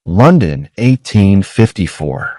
London, 1854.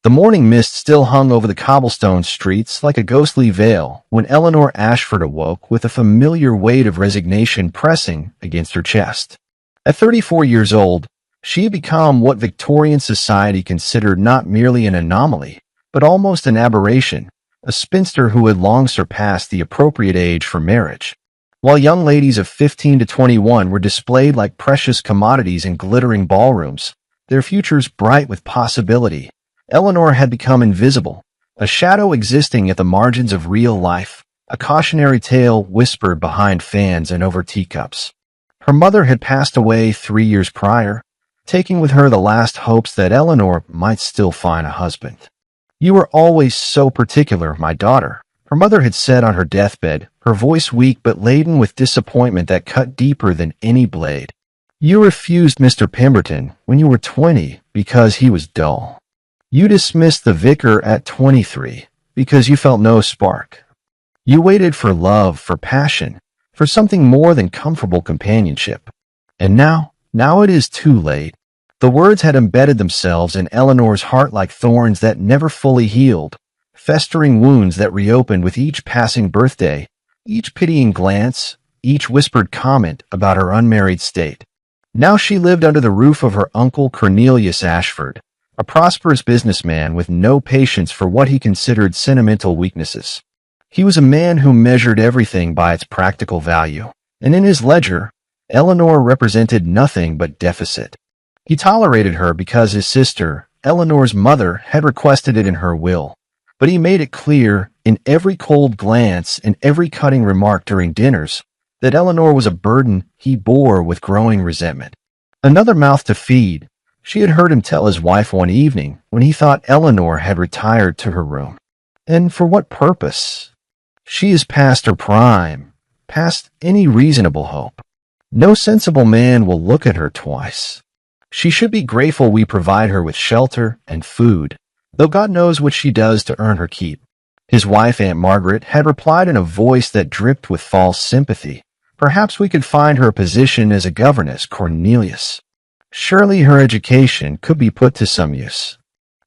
The morning mist still hung over the cobblestone streets like a ghostly veil when Eleanor Ashford awoke with a familiar weight of resignation pressing against her chest. At 34 years old, she had become what Victorian society considered not merely an anomaly, but almost an aberration, a spinster who had long surpassed the appropriate age for marriage. While young ladies of 15 to 21 were displayed like precious commodities in glittering ballrooms, their futures bright with possibility, Eleanor had become invisible, a shadow existing at the margins of real life, a cautionary tale whispered behind fans and over teacups. Her mother had passed away 3 years prior, taking with her the last hopes that Eleanor might still find a husband. "You were always so particular, my daughter," her mother had said on her deathbed, her voice weak but laden with disappointment that cut deeper than any blade. "You refused Mr. Pemberton when you were 20 because he was dull. You dismissed the vicar at 23 because you felt no spark. You waited for love, for passion, for something more than comfortable companionship. And now it is too late." The words had embedded themselves in Eleanor's heart like thorns that never fully healed, festering wounds that reopened with each passing birthday, each pitying glance, each whispered comment about her unmarried state. Now she lived under the roof of her uncle Cornelius Ashford, a prosperous businessman with no patience for what he considered sentimental weaknesses. He was a man who measured everything by its practical value, and in his ledger, Eleanor represented nothing but deficit. He tolerated her because his sister, Eleanor's mother, had requested it in her will, but he made it clear, in every cold glance and every cutting remark during dinners, that Eleanor was a burden he bore with growing resentment. Another mouth to feed, she had heard him tell his wife one evening when he thought Eleanor had retired to her room. And for what purpose? She is past her prime, past any reasonable hope. No sensible man will look at her twice. She should be grateful we provide her with shelter and food, though God knows what she does to earn her keep. His wife, Aunt Margaret, had replied in a voice that dripped with false sympathy. "Perhaps we could find her a position as a governess, Cornelius. Surely her education could be put to some use.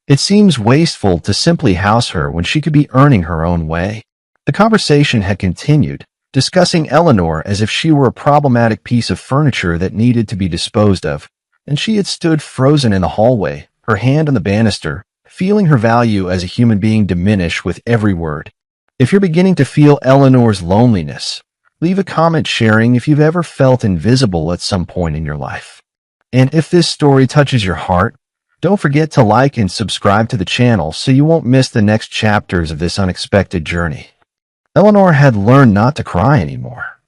It seems wasteful to simply house her when she could be earning her own way." The conversation had continued, discussing Eleanor as if she were a problematic piece of furniture that needed to be disposed of, and she had stood frozen in the hallway, her hand on the banister, feeling her value as a human being diminish with every word. If you're beginning to feel Eleanor's loneliness, leave a comment sharing if you've ever felt invisible at some point in your life. And if this story touches your heart, don't forget to like and subscribe to the channel so you won't miss the next chapters of this unexpected journey. Eleanor had learned not to cry anymore.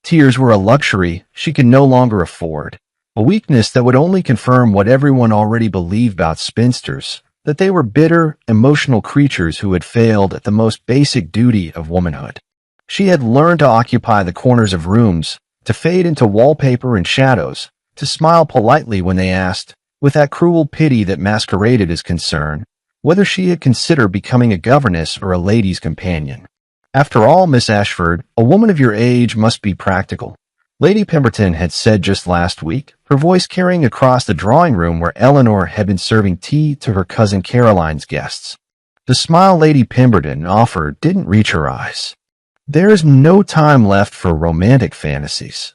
Tears were a luxury she could no longer afford, a weakness that would only confirm what everyone already believed about spinsters, that they were bitter, emotional creatures who had failed at the most basic duty of womanhood. She had learned to occupy the corners of rooms, to fade into wallpaper and shadows, to smile politely when they asked, with that cruel pity that masqueraded as concern, whether she had considered becoming a governess or a lady's companion. "After all, Miss Ashford, a woman of your age must be practical," Lady Pemberton had said just last week, her voice carrying across the drawing room where Eleanor had been serving tea to her cousin Caroline's guests. The smile Lady Pemberton offered didn't reach her eyes. "There is no time left for romantic fantasies.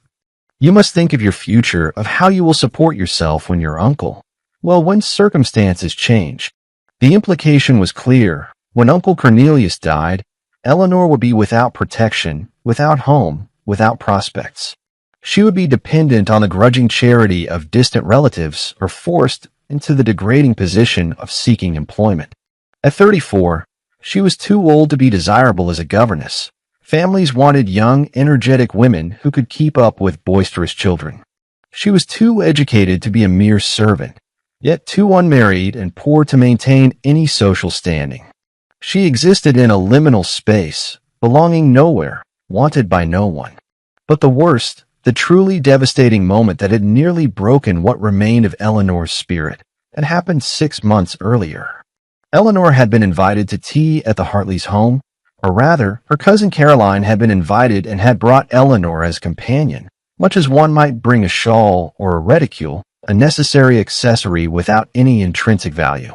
You must think of your future, of how you will support yourself when your uncle, well, when circumstances change." The implication was clear. When Uncle Cornelius died, Eleanor would be without protection, without home, without prospects. She would be dependent on the grudging charity of distant relatives or forced into the degrading position of seeking employment. At 34, she was too old to be desirable as a governess. Families wanted young, energetic women who could keep up with boisterous children. She was too educated to be a mere servant, yet too unmarried and poor to maintain any social standing. She existed in a liminal space, belonging nowhere, wanted by no one. But the worst, the truly devastating moment that had nearly broken what remained of Eleanor's spirit, had happened 6 months earlier. Eleanor had been invited to tea at the Hartleys' home, or rather, her cousin Caroline had been invited and had brought Eleanor as companion, much as one might bring a shawl or a reticule a necessary accessory without any intrinsic value.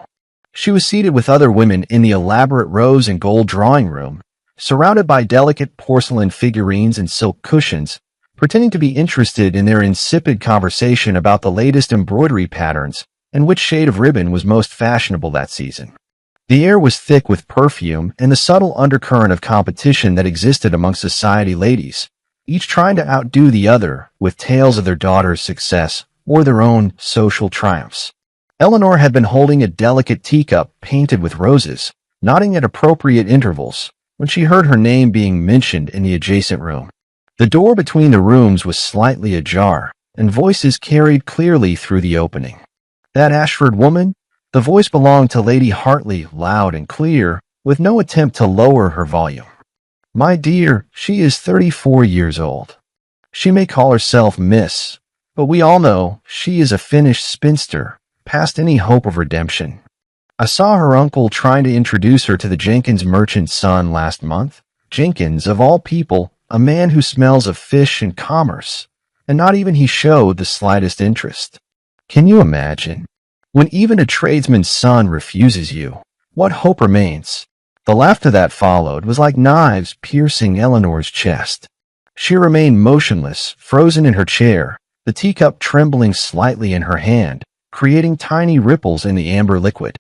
She was seated with other women in the elaborate rose and gold drawing room, surrounded by delicate porcelain figurines and silk cushions, pretending to be interested in their insipid conversation about the latest embroidery patterns and which shade of ribbon was most fashionable that season. The air was thick with perfume and the subtle undercurrent of competition that existed among society ladies, each trying to outdo the other with tales of their daughter's success or their own social triumphs. Eleanor had been holding a delicate teacup painted with roses, nodding at appropriate intervals, when she heard her name being mentioned in the adjacent room. The door between the rooms was slightly ajar, and voices carried clearly through the opening. That Ashford woman? The voice belonged to Lady Hartley, loud and clear, with no attempt to lower her volume. My dear, she is 34 years old. She may call herself Miss, but we all know she is a finished spinster, past any hope of redemption. I saw her uncle trying to introduce her to the Jenkins merchant's son last month. Jenkins, of all people, a man who smells of fish and commerce, and not even he showed the slightest interest. Can you imagine? When even a tradesman's son refuses you, what hope remains? The laughter that followed was like knives piercing Eleanor's chest. She remained motionless, frozen in her chair, the teacup trembling slightly in her hand, creating tiny ripples in the amber liquid.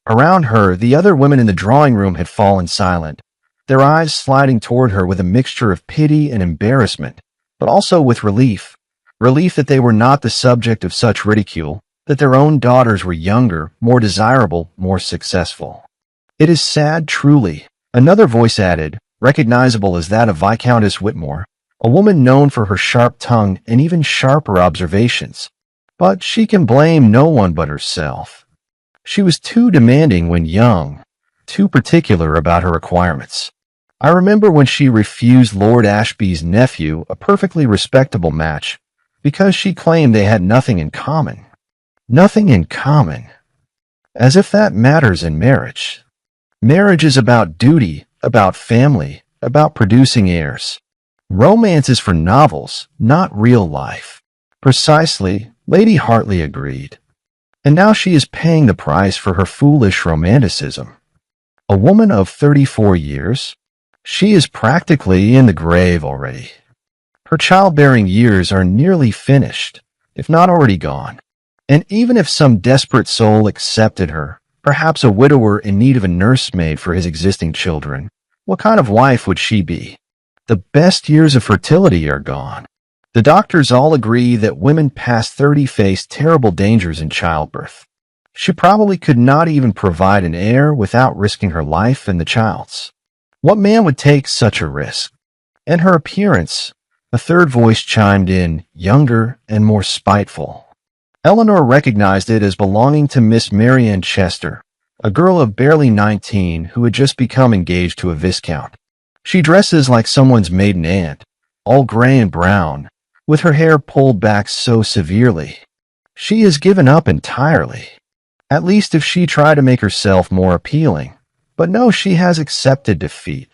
Around her, the other women in the drawing room had fallen silent, their eyes sliding toward her with a mixture of pity and embarrassment, but also with relief. Relief that they were not the subject of such ridicule, that their own daughters were younger, more desirable, more successful. It is sad, truly, another voice added, recognizable as that of Viscountess Whitmore, a woman known for her sharp tongue and even sharper observations. But she can blame no one but herself. She was too demanding when young, too particular about her requirements. I remember when she refused Lord Ashby's nephew a perfectly respectable match because she claimed they had nothing in common. Nothing in common. As if that matters in marriage. Marriage is about duty, about family, about producing heirs. Romance is for novels, not real life. Precisely, Lady Hartley agreed. And now she is paying the price for her foolish romanticism. A woman of 34 years? She is practically in the grave already. Her childbearing years are nearly finished, if not already gone. And even if some desperate soul accepted her, perhaps a widower in need of a nursemaid for his existing children, what kind of wife would she be? The best years of fertility are gone. The doctors all agree that women past 30 face terrible dangers in childbirth. She probably could not even provide an heir without risking her life and the child's. What man would take such a risk? And her appearance, a third voice chimed in, younger and more spiteful. Eleanor recognized it as belonging to Miss Marianne Chester, a girl of barely 19 who had just become engaged to a viscount. She dresses like someone's maiden aunt, all gray and brown, with her hair pulled back so severely. She has given up entirely. At least if she tried to make herself more appealing. But no, she has accepted defeat.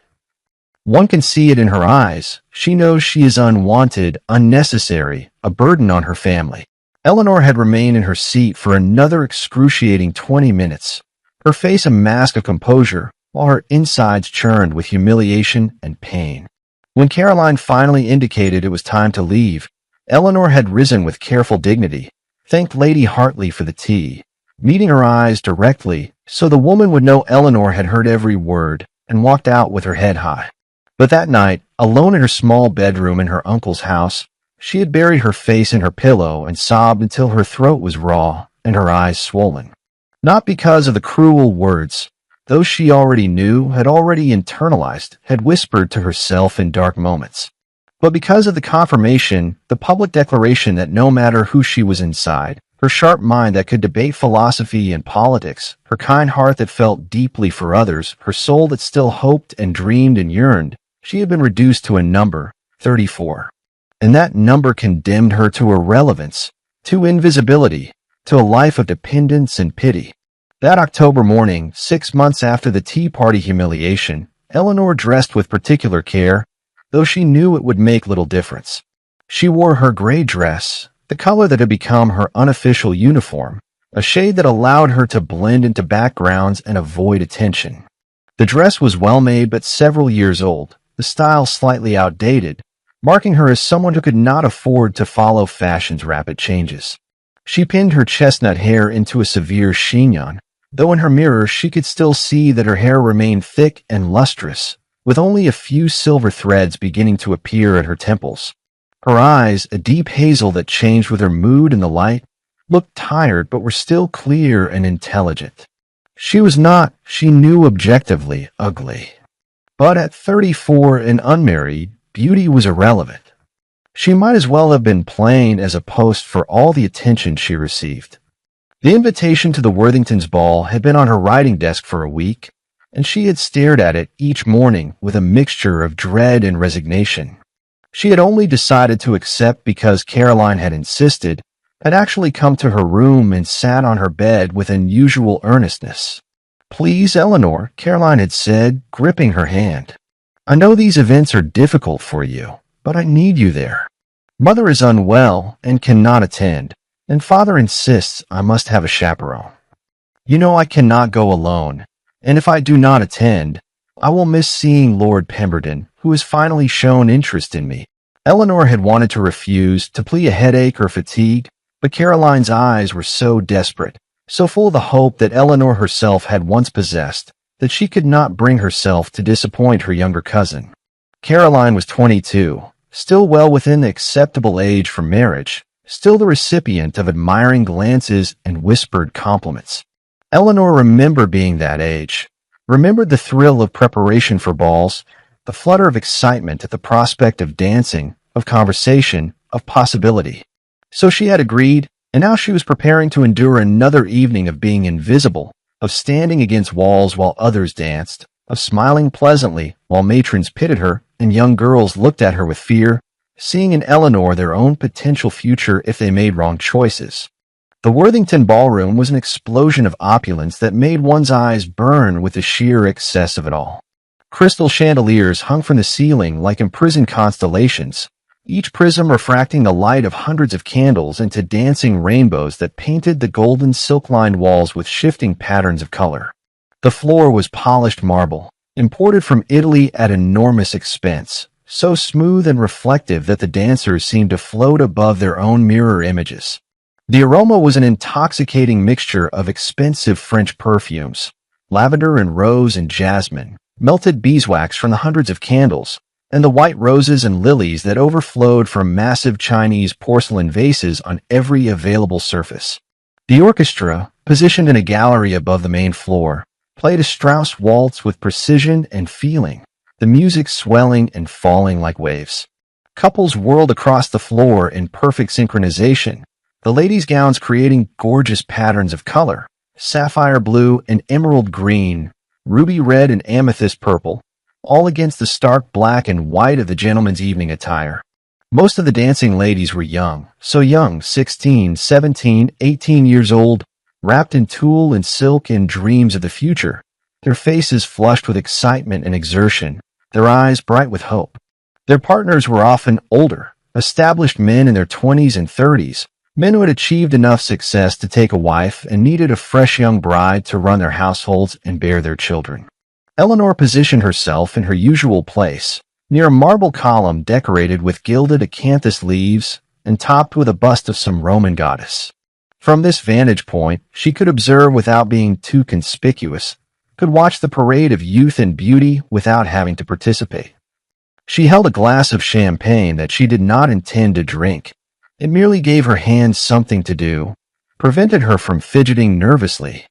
One can see it in her eyes. She knows she is unwanted, unnecessary, a burden on her family. Eleanor had remained in her seat for another excruciating 20 minutes, her face a mask of composure, while her insides churned with humiliation and pain. When Caroline finally indicated it was time to leave, Eleanor had risen with careful dignity, thanked Lady Hartley for the tea, meeting her eyes directly so the woman would know Eleanor had heard every word, and walked out with her head high. But that night, alone in her small bedroom in her uncle's house, she had buried her face in her pillow and sobbed until her throat was raw and her eyes swollen. Not because of the cruel words, those she already knew, had already internalized, had whispered to herself in dark moments, but because of the confirmation, the public declaration that no matter who she was inside, her sharp mind that could debate philosophy and politics, her kind heart that felt deeply for others, her soul that still hoped and dreamed and yearned, she had been reduced to a number, 34. And that number condemned her to irrelevance, to invisibility, to a life of dependence and pity. That October morning, 6 months after the Tea Party humiliation, Eleanor dressed with particular care, though she knew it would make little difference. She wore her gray dress, the color that had become her unofficial uniform, a shade that allowed her to blend into backgrounds and avoid attention. The dress was well made but several years old, the style slightly outdated, marking her as someone who could not afford to follow fashion's rapid changes. She pinned her chestnut hair into a severe chignon, though in her mirror she could still see that her hair remained thick and lustrous, with only a few silver threads beginning to appear at her temples. Her eyes, a deep hazel that changed with her mood in the light, looked tired but were still clear and intelligent. She was not, she knew objectively, ugly. But at 34 and unmarried, beauty was irrelevant. She might as well have been plain as a post for all the attention she received. The invitation to the Worthingtons' ball had been on her writing desk for a week, and she had stared at it each morning with a mixture of dread and resignation. She had only decided to accept because Caroline had insisted, had actually come to her room and sat on her bed with unusual earnestness. "Please, Eleanor," Caroline had said, gripping her hand. "I know these events are difficult for you, but I need you there. Mother is unwell and cannot attend, and Father insists I must have a chaperone. You know I cannot go alone, and if I do not attend, I will miss seeing Lord Pemberton, who has finally shown interest in me." Eleanor had wanted to refuse, to plea a headache or fatigue, but Caroline's eyes were so desperate, so full of the hope that Eleanor herself had once possessed, that she could not bring herself to disappoint her younger cousin. Caroline was 22, still well within the acceptable age for marriage, still the recipient of admiring glances and whispered compliments. Eleanor remembered being that age, remembered the thrill of preparation for balls, the flutter of excitement at the prospect of dancing, of conversation, of possibility. So she had agreed, and now she was preparing to endure another evening of being invisible, of standing against walls while others danced, of smiling pleasantly while matrons pitied her and young girls looked at her with fear, seeing in Eleanor their own potential future if they made wrong choices. The Worthington ballroom was an explosion of opulence that made one's eyes burn with the sheer excess of it all. Crystal chandeliers hung from the ceiling like imprisoned constellations, each prism refracting the light of hundreds of candles into dancing rainbows that painted the golden silk-lined walls with shifting patterns of color. The floor was polished marble, imported from Italy at enormous expense, so smooth and reflective that the dancers seemed to float above their own mirror images. The aroma was an intoxicating mixture of expensive French perfumes, lavender and rose and jasmine, melted beeswax from the hundreds of candles, and the white roses and lilies that overflowed from massive Chinese porcelain vases on every available surface. The orchestra, positioned in a gallery above the main floor, played a Strauss waltz with precision and feeling, the music swelling and falling like waves. Couples whirled across the floor in perfect synchronization, the ladies' gowns creating gorgeous patterns of color, sapphire blue and emerald green, ruby red and amethyst purple, all against the stark black and white of the gentlemen's evening attire. Most of the dancing ladies were young, so young, 16, 17, 18 years old, wrapped in tulle and silk and dreams of the future, their faces flushed with excitement and exertion, their eyes bright with hope. Their partners were often older, established men in their 20s and 30s, men who had achieved enough success to take a wife and needed a fresh young bride to run their households and bear their children. Eleanor positioned herself in her usual place, near a marble column decorated with gilded acanthus leaves and topped with a bust of some Roman goddess. From this vantage point, she could observe without being too conspicuous, could watch the parade of youth and beauty without having to participate. She held a glass of champagne that she did not intend to drink. It merely gave her hands something to do, prevented her from fidgeting nervously.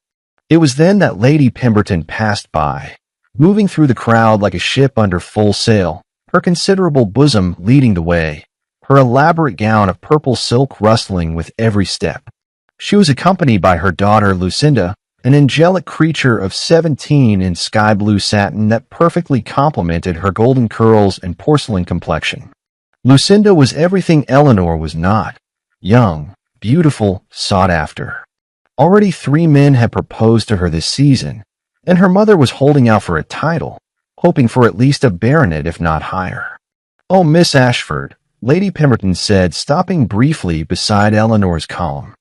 It was then that Lady Pemberton passed by, moving through the crowd like a ship under full sail, her considerable bosom leading the way, her elaborate gown of purple silk rustling with every step. She was accompanied by her daughter Lucinda, an angelic creature of 17 in sky-blue satin that perfectly complemented her golden curls and porcelain complexion. Lucinda was everything Eleanor was not: young, beautiful, sought after. Already 3 men had proposed to her this season, and her mother was holding out for a title, hoping for at least a baronet if not higher. "Oh, Miss Ashford," Lady Pemberton said, stopping briefly beside Eleanor's column.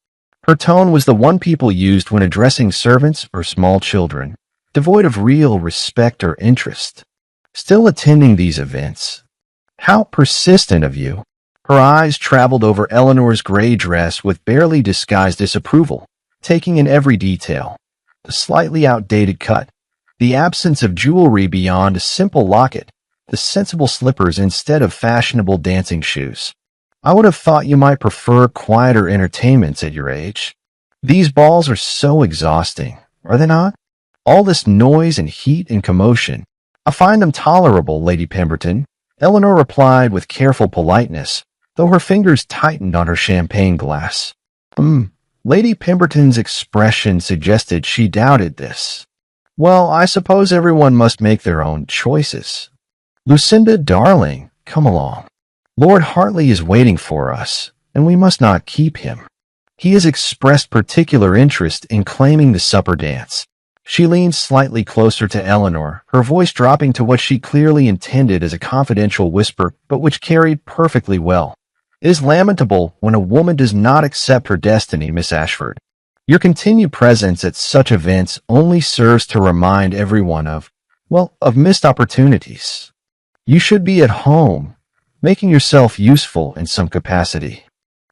Her tone was the one people used when addressing servants or small children, devoid of real respect or interest. Still attending these events? How persistent of you. Her eyes traveled over Eleanor's gray dress with barely disguised disapproval, taking in every detail. The slightly outdated cut, the absence of jewelry beyond a simple locket, the sensible slippers instead of fashionable dancing shoes. I would have thought you might prefer quieter entertainments at your age. These balls are so exhausting, are they not? All this noise and heat and commotion. I find them tolerable, Lady Pemberton, Eleanor replied with careful politeness, though her fingers tightened on her champagne glass. Lady Pemberton's expression suggested she doubted this. Well, I suppose everyone must make their own choices. Lucinda, darling, come along. Lord Hartley is waiting for us, and we must not keep him. He has expressed particular interest in claiming the supper dance. She leaned slightly closer to Eleanor, her voice dropping to what she clearly intended as a confidential whisper, but which carried perfectly well. It is lamentable when a woman does not accept her destiny, Miss Ashford. Your continued presence at such events only serves to remind everyone of missed opportunities. You should be at home, making yourself useful in some capacity.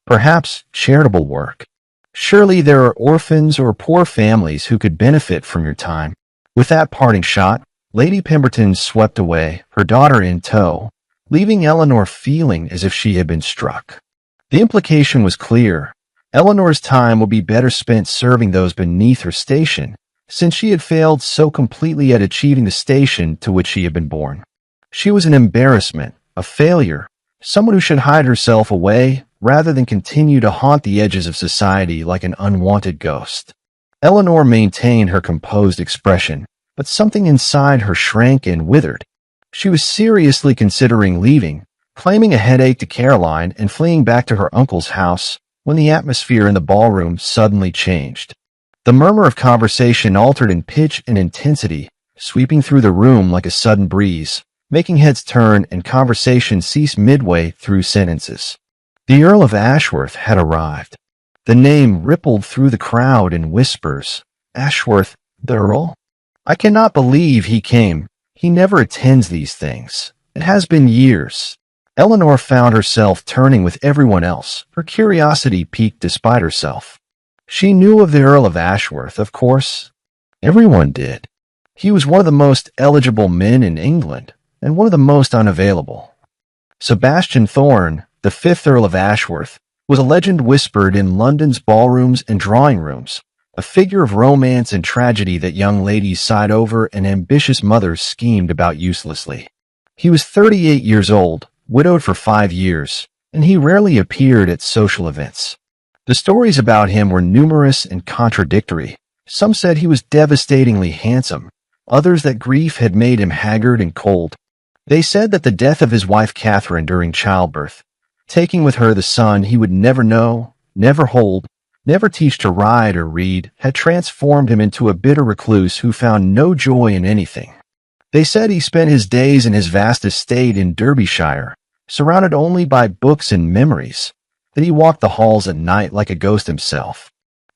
Perhaps charitable work. Surely there are orphans or poor families who could benefit from your time. With that parting shot, Lady Pemberton swept away, her daughter in tow, leaving Eleanor feeling as if she had been struck. The implication was clear. Eleanor's time would be better spent serving those beneath her station, since she had failed so completely at achieving the station to which she had been born. She was an embarrassment, a failure, someone who should hide herself away rather than continue to haunt the edges of society like an unwanted ghost. Eleanor maintained her composed expression, but something inside her shrank and withered. She was seriously considering leaving, claiming a headache to Caroline and fleeing back to her uncle's house when the atmosphere in the ballroom suddenly changed. The murmur of conversation altered in pitch and intensity, sweeping through the room like a sudden breeze, making heads turn and conversation cease midway through sentences. The Earl of Ashworth had arrived. The name rippled through the crowd in whispers. Ashworth, the Earl? I cannot believe he came. He never attends these things. It has been years. Eleanor found herself turning with everyone else, her curiosity piqued despite herself. She knew of the Earl of Ashworth, of course. Everyone did. He was one of the most eligible men in England, and one of the most unavailable. Sebastian Thorne, the fifth Earl of Ashworth, was a legend whispered in London's ballrooms and drawing rooms, a figure of romance and tragedy that young ladies sighed over and ambitious mothers schemed about uselessly. He was 38 years old, widowed for 5 years, and he rarely appeared at social events. The stories about him were numerous and contradictory. Some said he was devastatingly handsome, others that grief had made him haggard and cold. They said that the death of his wife Catherine during childbirth, taking with her the son he would never know, never hold, never teach to ride or read, had transformed him into a bitter recluse who found no joy in anything. They said he spent his days in his vast estate in Derbyshire, surrounded only by books and memories, that he walked the halls at night like a ghost himself.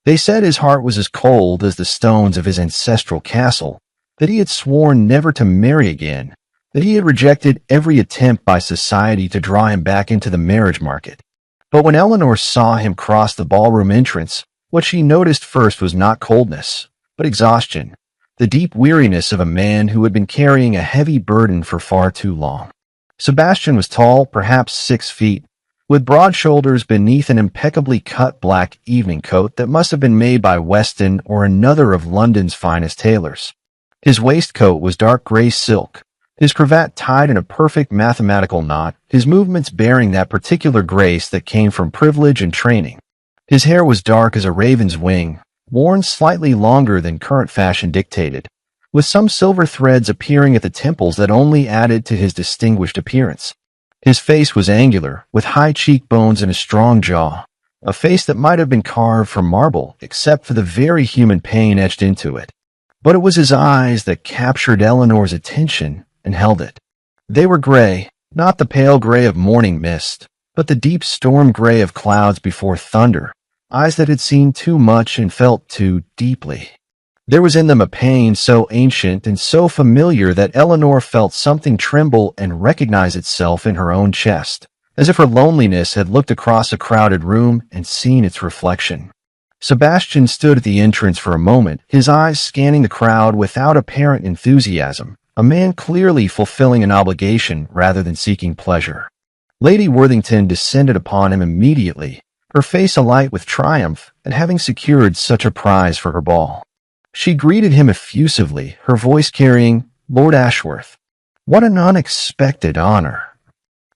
They said his heart was as cold as the stones of his ancestral castle, that he had sworn never to marry again, that he had rejected every attempt by society to draw him back into the marriage market. But when Eleanor saw him cross the ballroom entrance, what she noticed first was not coldness, but exhaustion, the deep weariness of a man who had been carrying a heavy burden for far too long. Sebastian was tall, perhaps 6 feet, with broad shoulders beneath an impeccably cut black evening coat that must have been made by Weston or another of London's finest tailors. His waistcoat was dark gray silk, his cravat tied in a perfect mathematical knot, his movements bearing that particular grace that came from privilege and training. His hair was dark as a raven's wing, worn slightly longer than current fashion dictated, with some silver threads appearing at the temples that only added to his distinguished appearance. His face was angular, with high cheekbones and a strong jaw, a face that might have been carved from marble except for the very human pain etched into it. But it was his eyes that captured Eleanor's attention and held it. They were gray, not the pale gray of morning mist, but the deep storm gray of clouds before thunder, eyes that had seen too much and felt too deeply. There was in them a pain so ancient and so familiar that Eleanor felt something tremble and recognize itself in her own chest, as if her loneliness had looked across a crowded room and seen its reflection. Sebastian stood at the entrance for a moment, his eyes scanning the crowd without apparent enthusiasm, a man clearly fulfilling an obligation rather than seeking pleasure. Lady Worthington descended upon him immediately, her face alight with triumph at having secured such a prize for her ball. She greeted him effusively, her voice carrying, "Lord Ashworth, what an unexpected honor.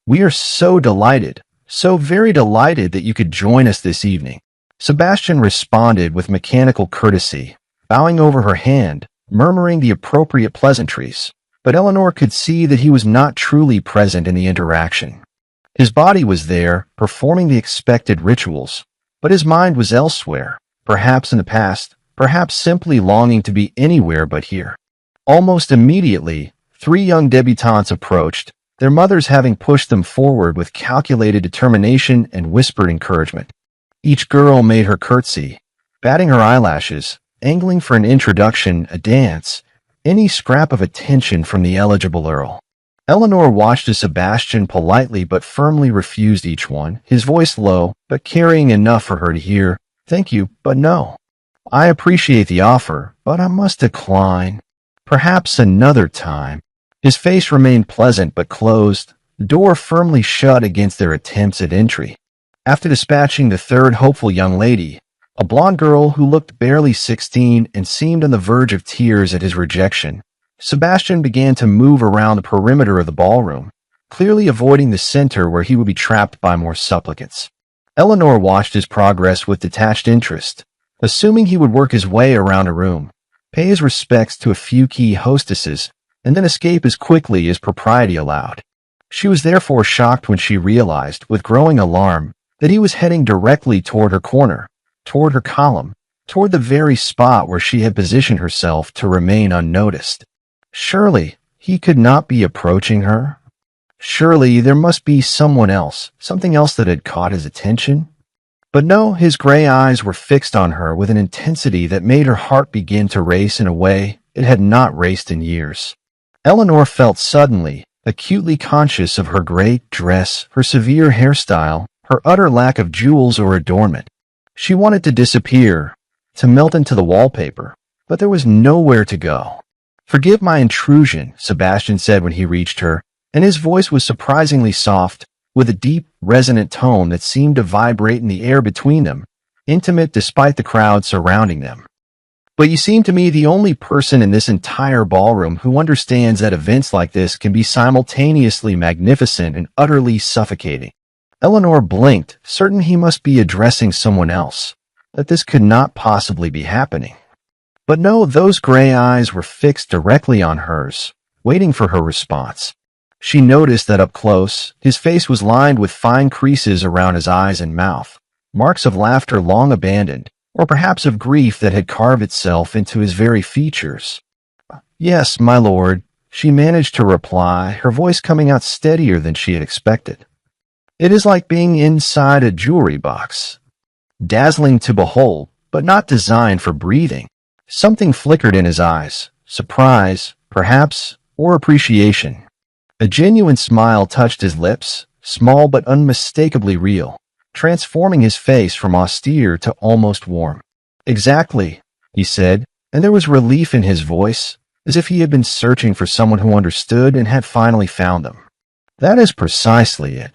We are so delighted, so very delighted that you could join us this evening." Sebastian responded with mechanical courtesy, bowing over her hand, murmuring the appropriate pleasantries, but Eleanor could see that he was not truly present in the interaction. His body was there, performing the expected rituals, but his mind was elsewhere, perhaps in the past, perhaps simply longing to be anywhere but here. Almost immediately, 3 young debutantes approached, their mothers having pushed them forward with calculated determination and whispered encouragement. Each girl made her curtsy, batting her eyelashes, angling for an introduction, a dance, any scrap of attention from the eligible earl. Eleanor watched as Sebastian politely but firmly refused each one, his voice low, but carrying enough for her to hear, "Thank you, but no. I appreciate the offer, but I must decline. Perhaps another time." His face remained pleasant but closed, the door firmly shut against their attempts at entry. After dispatching the third hopeful young lady, a blonde girl who looked barely 16 and seemed on the verge of tears at his rejection, Sebastian began to move around the perimeter of the ballroom, clearly avoiding the center where he would be trapped by more supplicants. Eleanor watched his progress with detached interest, assuming he would work his way around a room, pay his respects to a few key hostesses, and then escape as quickly as propriety allowed. She was therefore shocked when she realized, with growing alarm, that he was heading directly toward her corner, toward her column, toward the very spot where she had positioned herself to remain unnoticed. Surely, he could not be approaching her? Surely, there must be someone else, something else that had caught his attention? But no, his gray eyes were fixed on her with an intensity that made her heart begin to race in a way it had not raced in years. Eleanor felt suddenly, acutely conscious of her gray dress, her severe hairstyle, her utter lack of jewels or adornment. She wanted to disappear, to melt into the wallpaper, but there was nowhere to go. "Forgive my intrusion," Sebastian said when he reached her, and his voice was surprisingly soft, with a deep, resonant tone that seemed to vibrate in the air between them, intimate despite the crowd surrounding them. "But you seem to me the only person in this entire ballroom who understands that events like this can be simultaneously magnificent and utterly suffocating." Eleanor blinked, certain he must be addressing someone else, that this could not possibly be happening. But no, those gray eyes were fixed directly on hers, waiting for her response. She noticed that up close, his face was lined with fine creases around his eyes and mouth, marks of laughter long abandoned, or perhaps of grief that had carved itself into his very features. "Yes, my lord," she managed to reply, her voice coming out steadier than she had expected. "It is like being inside a jewelry box, dazzling to behold, but not designed for breathing." Something flickered in his eyes, surprise, perhaps, or appreciation. A genuine smile touched his lips, small but unmistakably real, transforming his face from austere to almost warm. "Exactly," he said, and there was relief in his voice, as if he had been searching for someone who understood and had finally found them. "That is precisely it.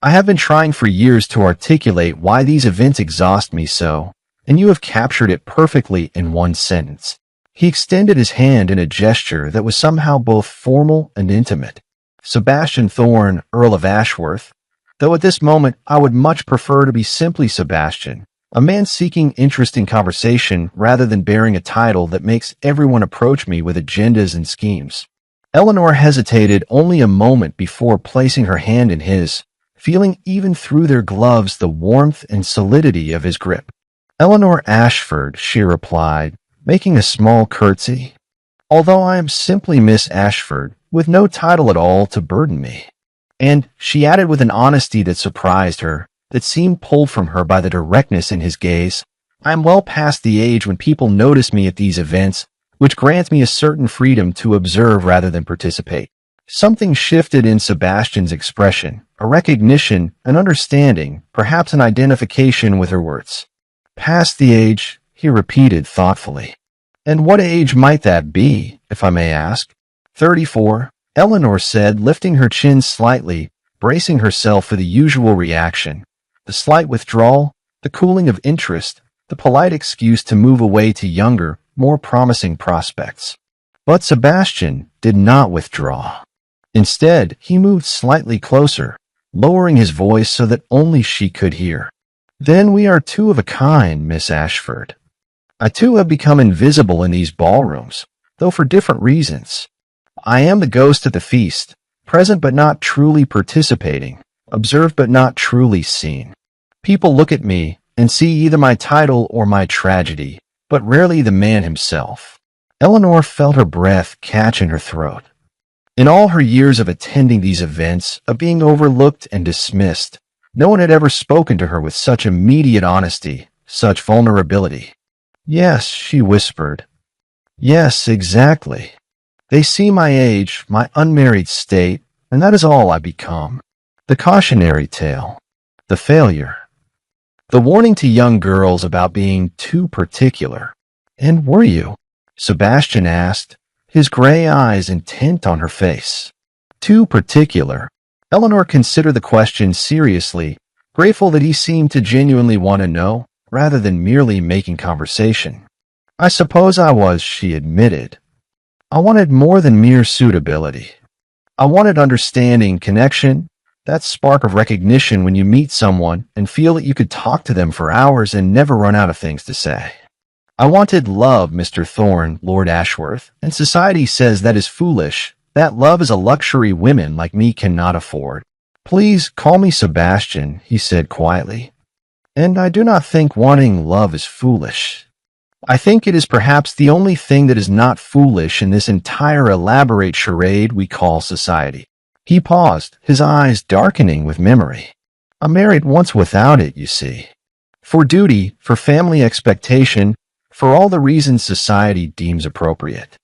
I have been trying for years to articulate why these events exhaust me so, and you have captured it perfectly in one sentence." He extended his hand in a gesture that was somehow both formal and intimate. "Sebastian Thorne, Earl of Ashworth, though at this moment I would much prefer to be simply Sebastian, a man seeking interesting conversation rather than bearing a title that makes everyone approach me with agendas and schemes." Eleanor hesitated only a moment before placing her hand in his, feeling even through their gloves the warmth and solidity of his grip. "Eleanor Ashford," she replied, making a small curtsy, "although I am simply Miss Ashford, with no title at all to burden me." And she added with an honesty that surprised her, that seemed pulled from her by the directness in his gaze, I am well past the age when people notice me at these events, which grants me a certain freedom to observe rather than participate. Something shifted in Sebastian's expression, a recognition, an understanding, perhaps an identification with her words. Past the age, he repeated thoughtfully. And what age might that be, if I may ask? 34, Eleanor said, lifting her chin slightly, bracing herself for the usual reaction. The slight withdrawal, the cooling of interest, the polite excuse to move away to younger, more promising prospects. But Sebastian did not withdraw. Instead, he moved slightly closer, lowering his voice so that only she could hear. Then we are two of a kind, Miss Ashford. I too have become invisible in these ballrooms, though for different reasons. I am the ghost at the feast, present but not truly participating, observed but not truly seen. People look at me and see either my title or my tragedy, but rarely the man himself. Eleanor felt her breath catch in her throat. In all her years of attending these events, of being overlooked and dismissed, no one had ever spoken to her with such immediate honesty, such vulnerability. Yes, she whispered. Yes, exactly. They see my age, my unmarried state, and that is all I become. The cautionary tale. The failure. The warning to young girls about being too particular. And were you? Sebastian asked, his gray eyes intent on her face. Too particular. Eleanor considered the question seriously, grateful that he seemed to genuinely want to know, rather than merely making conversation. I suppose I was, she admitted. I wanted more than mere suitability. I wanted understanding, connection, that spark of recognition when you meet someone and feel that you could talk to them for hours and never run out of things to say. I wanted love, Mr. Thorne, Lord Ashworth, and society says that is foolish. That love is a luxury women like me cannot afford. Please call me Sebastian, he said quietly. And I do not think wanting love is foolish. I think it is perhaps the only thing that is not foolish in this entire elaborate charade we call society. He paused, his eyes darkening with memory. I married once without it, you see. For duty, for family expectation, for all the reasons society deems appropriate.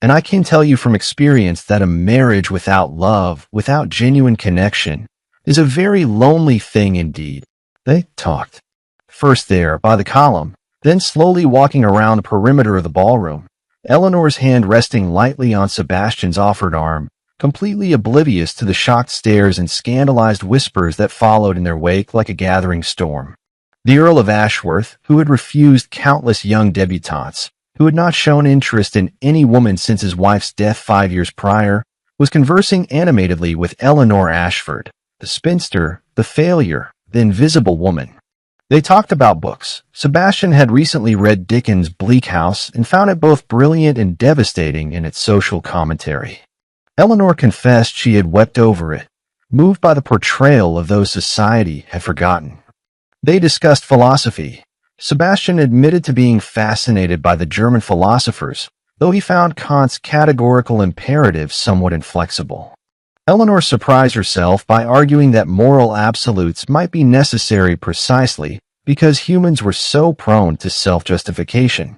And I can tell you from experience that a marriage without love, without genuine connection, is a very lonely thing indeed. They talked. First there, by the column, then slowly walking around the perimeter of the ballroom, Eleanor's hand resting lightly on Sebastian's offered arm, completely oblivious to the shocked stares and scandalized whispers that followed in their wake like a gathering storm. The Earl of Ashworth, who had refused countless young debutantes, who had not shown interest in any woman since his wife's death 5 years prior, was conversing animatedly with Eleanor Ashford, the spinster, the failure, the invisible woman. They talked about books. Sebastian had recently read Dickens' Bleak House and found it both brilliant and devastating in its social commentary. Eleanor confessed she had wept over it, moved by the portrayal of those society had forgotten. They discussed philosophy. Sebastian admitted to being fascinated by the German philosophers, though he found Kant's categorical imperatives somewhat inflexible. Eleanor surprised herself by arguing that moral absolutes might be necessary precisely because humans were so prone to self-justification.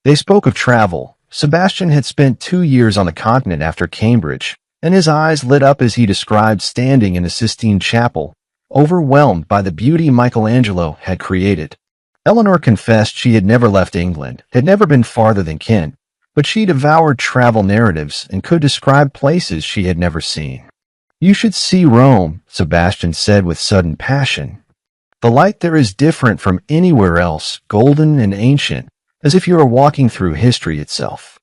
They spoke of travel. Sebastian had spent 2 years on the continent after Cambridge, and his eyes lit up as he described standing in the Sistine Chapel, overwhelmed by the beauty Michelangelo had created. Eleanor confessed she had never left England, had never been farther than Kent, but she devoured travel narratives and could describe places she had never seen. You should see Rome, Sebastian said with sudden passion. The light there is different from anywhere else, golden and ancient, as if you were walking through history itself.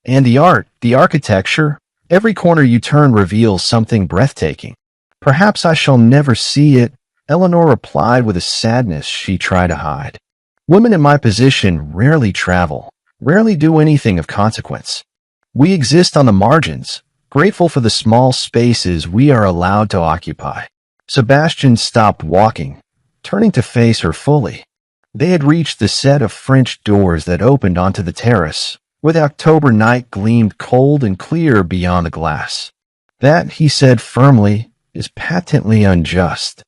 And the art, the architecture, every corner you turn reveals something breathtaking. Perhaps I shall never see it, Eleanor replied with a sadness she tried to hide. Women in my position rarely travel, rarely do anything of consequence. We exist on the margins, grateful for the small spaces we are allowed to occupy. Sebastian stopped walking, turning to face her fully. They had reached the set of French doors that opened onto the terrace, where the October night gleamed cold and clear beyond the glass. That, he said firmly, is patently unjust.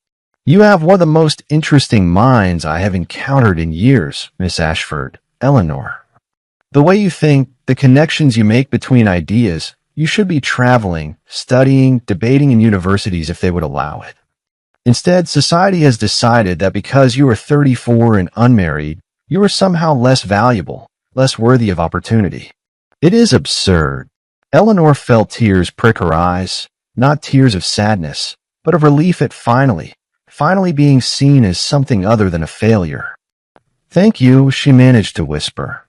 You have one of the most interesting minds I have encountered in years, Miss Ashford, Eleanor. The way you think, the connections you make between ideas, you should be traveling, studying, debating in universities if they would allow it. Instead, society has decided that because you are 34 and unmarried, you are somehow less valuable, less worthy of opportunity. It is absurd. Eleanor felt tears prick her eyes, not tears of sadness, but of relief at finally being seen as something other than a failure. "Thank you," she managed to whisper.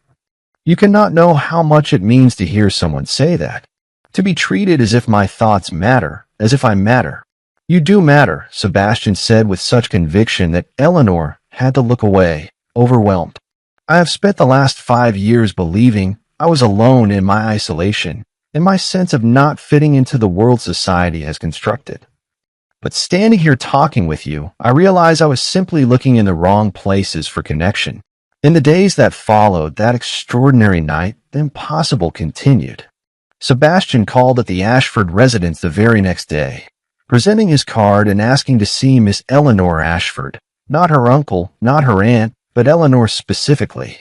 "You cannot know how much it means to hear someone say that. To be treated as if my thoughts matter, as if I matter." "You do matter," Sebastian said with such conviction that Eleanor had to look away, overwhelmed. "I have spent the last 5 years believing I was alone in my isolation, in my sense of not fitting into the world society has constructed. But standing here talking with you, I realize I was simply looking in the wrong places for connection." In the days that followed that extraordinary night, the impossible continued. Sebastian called at the Ashford residence the very next day, presenting his card and asking to see Miss Eleanor Ashford, not her uncle, not her aunt, but Eleanor specifically.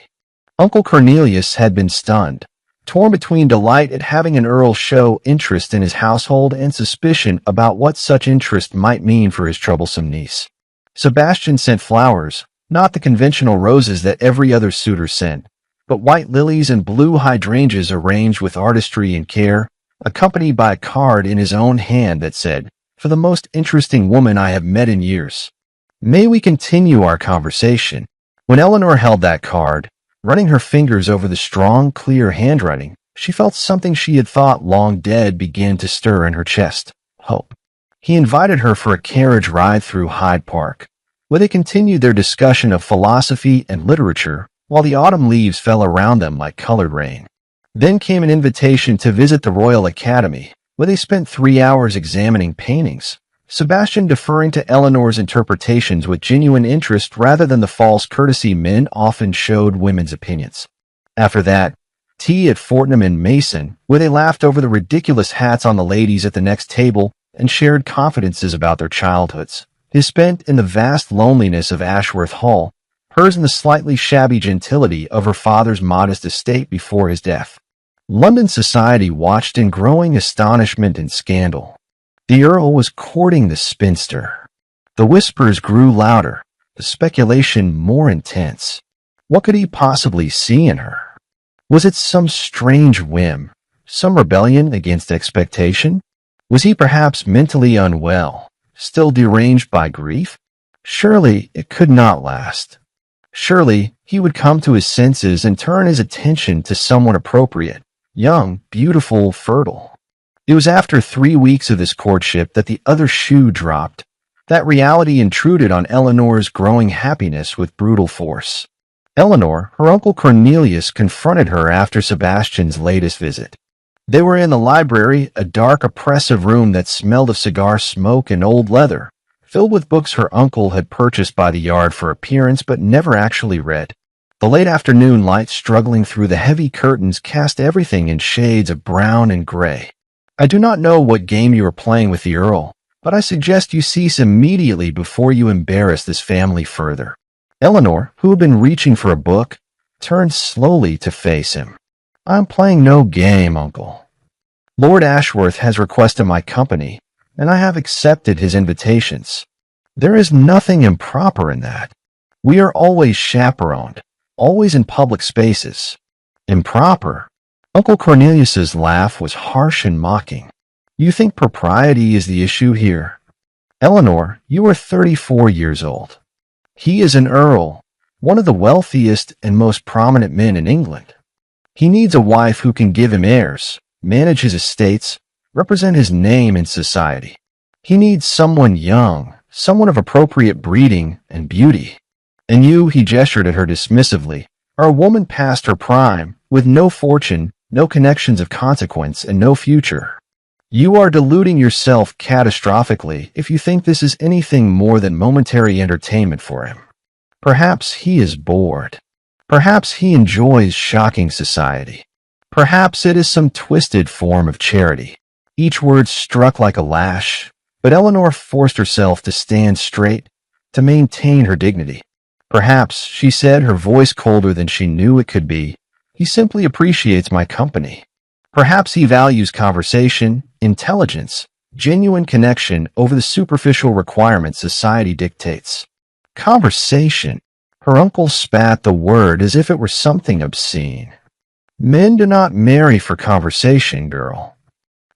Uncle Cornelius had been stunned, torn between delight at having an earl show interest in his household and suspicion about what such interest might mean for his troublesome niece. Sebastian sent flowers, not the conventional roses that every other suitor sent, but white lilies and blue hydrangeas arranged with artistry and care, accompanied by a card in his own hand that said, "For the most interesting woman I have met in years. May we continue our conversation?" When Eleanor held that card, running her fingers over the strong, clear handwriting, she felt something she had thought long dead begin to stir in her chest. Hope. He invited her for a carriage ride through Hyde Park, where they continued their discussion of philosophy and literature while the autumn leaves fell around them like colored rain. Then came an invitation to visit the Royal Academy, where they spent 3 hours examining paintings, Sebastian deferring to Eleanor's interpretations with genuine interest rather than the false courtesy men often showed women's opinions. After that, tea at Fortnum and Mason, where they laughed over the ridiculous hats on the ladies at the next table and shared confidences about their childhoods. Is spent in the vast loneliness of Ashworth Hall, hers in the slightly shabby gentility of her father's modest estate before his death. London society watched in growing astonishment and scandal. The Earl was courting the spinster. The whispers grew louder, the speculation more intense. What could he possibly see in her? Was it some strange whim, some rebellion against expectation? Was he perhaps mentally unwell? Still deranged by grief? Surely it could not last. Surely he would come to his senses and turn his attention to someone appropriate, young, beautiful, fertile. It was after 3 weeks of this courtship that the other shoe dropped. That reality intruded on Eleanor's growing happiness with brutal force. Eleanor, her uncle Cornelius, confronted her after Sebastian's latest visit. They were in the library, a dark, oppressive room that smelled of cigar smoke and old leather, filled with books her uncle had purchased by the yard for appearance but never actually read. The late afternoon light struggling through the heavy curtains cast everything in shades of brown and gray. "I do not know what game you are playing with the Earl, but I suggest you cease immediately before you embarrass this family further." Eleanor, who had been reaching for a book, turned slowly to face him. "I am playing no game, Uncle. Lord Ashworth has requested my company, and I have accepted his invitations. There is nothing improper in that. We are always chaperoned, always in public spaces. Improper?" Uncle Cornelius's laugh was harsh and mocking. "You think propriety is the issue here? Eleanor, you are 34 years old. He is an earl, one of the wealthiest and most prominent men in England. He needs a wife who can give him heirs, manage his estates, represent his name in society. He needs someone young, someone of appropriate breeding and beauty. And you," he gestured at her dismissively, "are a woman past her prime, with no fortune, no connections of consequence, and no future. You are deluding yourself catastrophically if you think this is anything more than momentary entertainment for him. Perhaps he is bored. Perhaps he enjoys shocking society. Perhaps it is some twisted form of charity." Each word struck like a lash, But Eleanor forced herself to stand straight, to maintain her dignity. Perhaps, she said, her voice colder than she knew it could be, he simply appreciates my company. Perhaps he values conversation, intelligence, genuine connection over the superficial requirements society dictates. Conversation. Her uncle spat the word as if it were something obscene. Men do not marry for conversation, girl.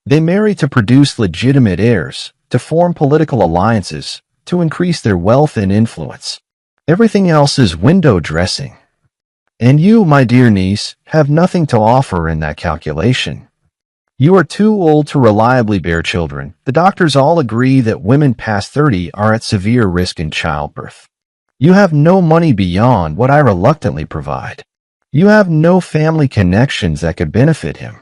They marry to produce legitimate heirs, to form political alliances, to increase their wealth and influence. Everything else is window dressing. And you, my dear niece, have nothing to offer in that calculation. You are too old to reliably bear children. The doctors all agree that women past 30 are at severe risk in childbirth. You have no money beyond what I reluctantly provide. You have no family connections that could benefit him.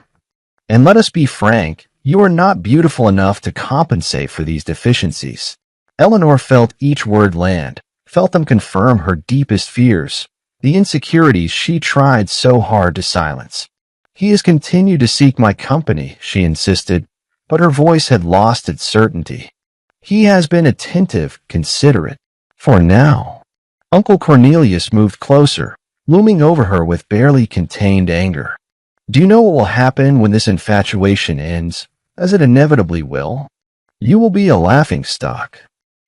And let us be frank, you are not beautiful enough to compensate for these deficiencies. Eleanor felt each word land, felt them confirm her deepest fears, the insecurities she tried so hard to silence. He has continued to seek my company, she insisted, but her voice had lost its certainty. He has been attentive, considerate. For now. Uncle Cornelius moved closer, looming over her with barely contained anger. Do you know what will happen when this infatuation ends, as it inevitably will? You will be a laughingstock.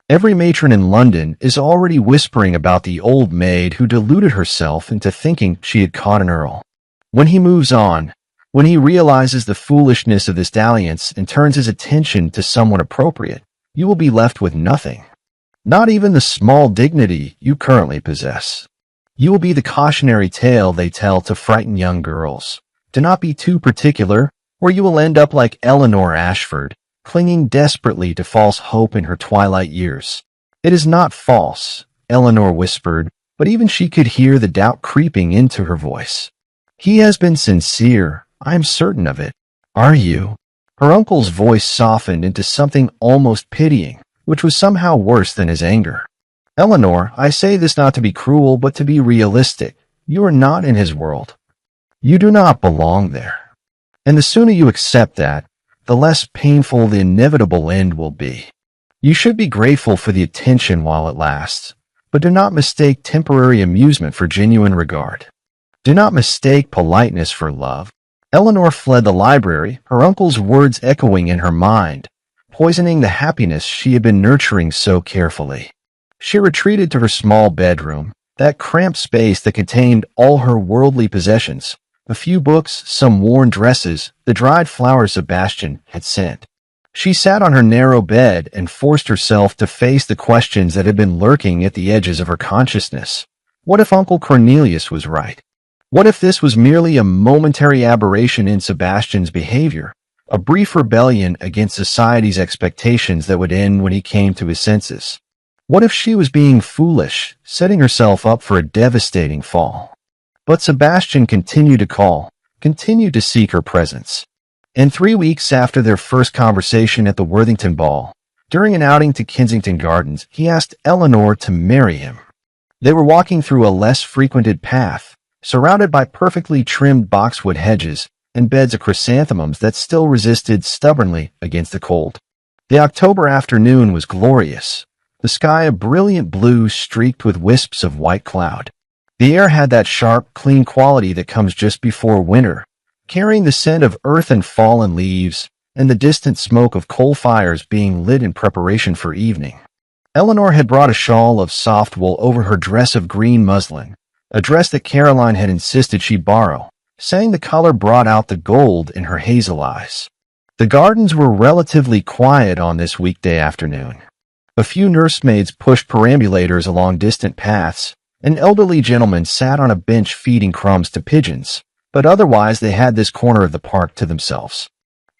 Every matron in London is already whispering about the old maid who deluded herself into thinking she had caught an earl. When he moves on, when he realizes the foolishness of this dalliance and turns his attention to someone appropriate, you will be left with nothing. Not even the small dignity you currently possess. You will be the cautionary tale they tell to frighten young girls. Do not be too particular, or you will end up like Eleanor Ashford, clinging desperately to false hope in her twilight years. It is not false, Eleanor whispered, but even she could hear the doubt creeping into her voice. He has been sincere, I am certain of it. Are you? Her uncle's voice softened into something almost pitying, which was somehow worse than his anger. Eleanor, I say this not to be cruel, but to be realistic. You are not in his world. You do not belong there. And the sooner you accept that, the less painful the inevitable end will be. You should be grateful for the attention while it lasts, but do not mistake temporary amusement for genuine regard. Do not mistake politeness for love. Eleanor fled the library, her uncle's words echoing in her mind, poisoning the happiness she had been nurturing so carefully. She retreated to her small bedroom, that cramped space that contained all her worldly possessions, a few books, some worn dresses, the dried flowers Sebastian had sent. She sat on her narrow bed and forced herself to face the questions that had been lurking at the edges of her consciousness. What if Uncle Cornelius was right? What if this was merely a momentary aberration in Sebastian's behavior, a brief rebellion against society's expectations that would end when he came to his senses? What if she was being foolish, setting herself up for a devastating fall? But Sebastian continued to call, continued to seek her presence. And 3 weeks after their first conversation at the Worthington Ball, during an outing to Kensington Gardens, he asked Eleanor to marry him. They were walking through a less frequented path, surrounded by perfectly trimmed boxwood hedges and beds of chrysanthemums that still resisted stubbornly against the cold. The October afternoon was glorious, the sky a brilliant blue streaked with wisps of white cloud. The air had that sharp, clean quality that comes just before winter, carrying the scent of earth and fallen leaves and the distant smoke of coal fires being lit in preparation for evening. Eleanor had brought a shawl of soft wool over her dress of green muslin, a dress that Caroline had insisted she borrow, saying the color brought out the gold in her hazel eyes. The gardens were relatively quiet on this weekday afternoon. A few nursemaids pushed perambulators along distant paths. An elderly gentleman sat on a bench feeding crumbs to pigeons, but otherwise they had this corner of the park to themselves.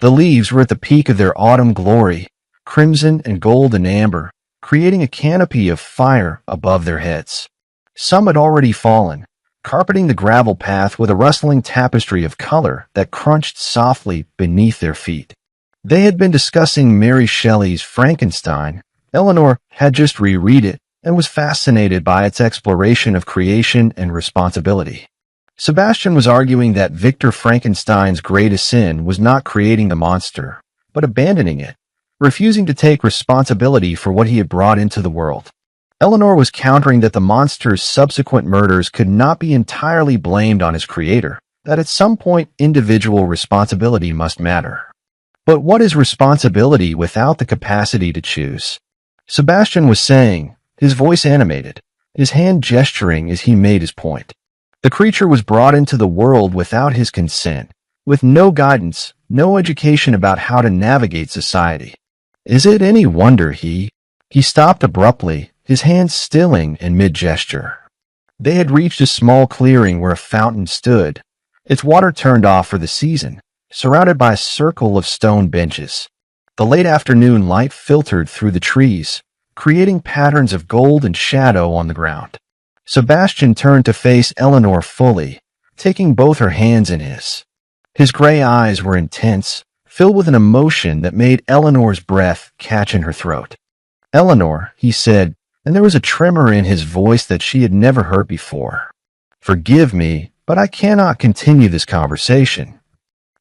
The leaves were at the peak of their autumn glory, crimson and gold and amber, creating a canopy of fire above their heads. Some had already fallen, carpeting the gravel path with a rustling tapestry of color that crunched softly beneath their feet. They had been discussing Mary Shelley's Frankenstein. Eleanor had just reread it and was fascinated by its exploration of creation and responsibility. Sebastian was arguing that Victor Frankenstein's greatest sin was not creating the monster, but abandoning it, refusing to take responsibility for what he had brought into the world. Eleanor was countering that the monster's subsequent murders could not be entirely blamed on his creator, that at some point individual responsibility must matter. But what is responsibility without the capacity to choose? Sebastian was saying, his voice animated, his hand gesturing as he made his point. The creature was brought into the world without his consent, with no guidance, no education about how to navigate society. Is it any wonder he stopped abruptly, his hands stilling in mid-gesture. They had reached a small clearing where a fountain stood, its water turned off for the season, surrounded by a circle of stone benches. The late afternoon light filtered through the trees, creating patterns of gold and shadow on the ground. Sebastian turned to face Eleanor fully, taking both her hands in his. His gray eyes were intense, filled with an emotion that made Eleanor's breath catch in her throat. "Eleanor," he said, and there was a tremor in his voice that she had never heard before. "Forgive me, but I cannot continue this conversation.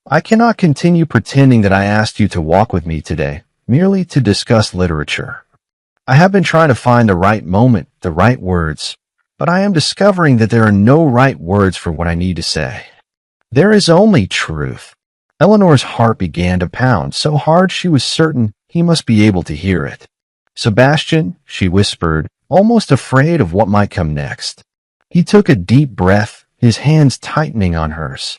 I cannot continue pretending that I asked you to walk with me today, merely to discuss literature. I have been trying to find the right moment, the right words, but I am discovering that there are no right words for what I need to say. There is only truth." Eleanor's heart began to pound so hard she was certain he must be able to hear it. "Sebastian," she whispered, almost afraid of what might come next. He took a deep breath, his hands tightening on hers.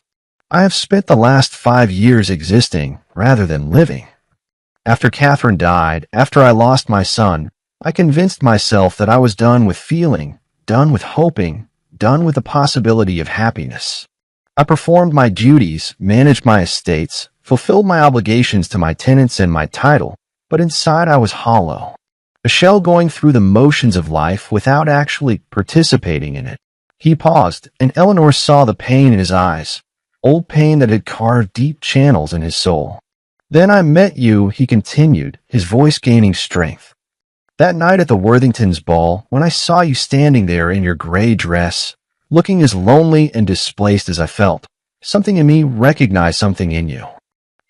"I have spent the last 5 years existing rather than living. After Catherine died, after I lost my son, I convinced myself that I was done with feeling, done with hoping, done with the possibility of happiness. I performed my duties, managed my estates, fulfilled my obligations to my tenants and my title, but inside I was hollow. A shell going through the motions of life without actually participating in it." He paused, and Eleanor saw the pain in his eyes, old pain that had carved deep channels in his soul. "Then I met you," he continued, his voice gaining strength. "That night at the Worthingtons' ball, when I saw you standing there in your gray dress, looking as lonely and displaced as I felt, something in me recognized something in you.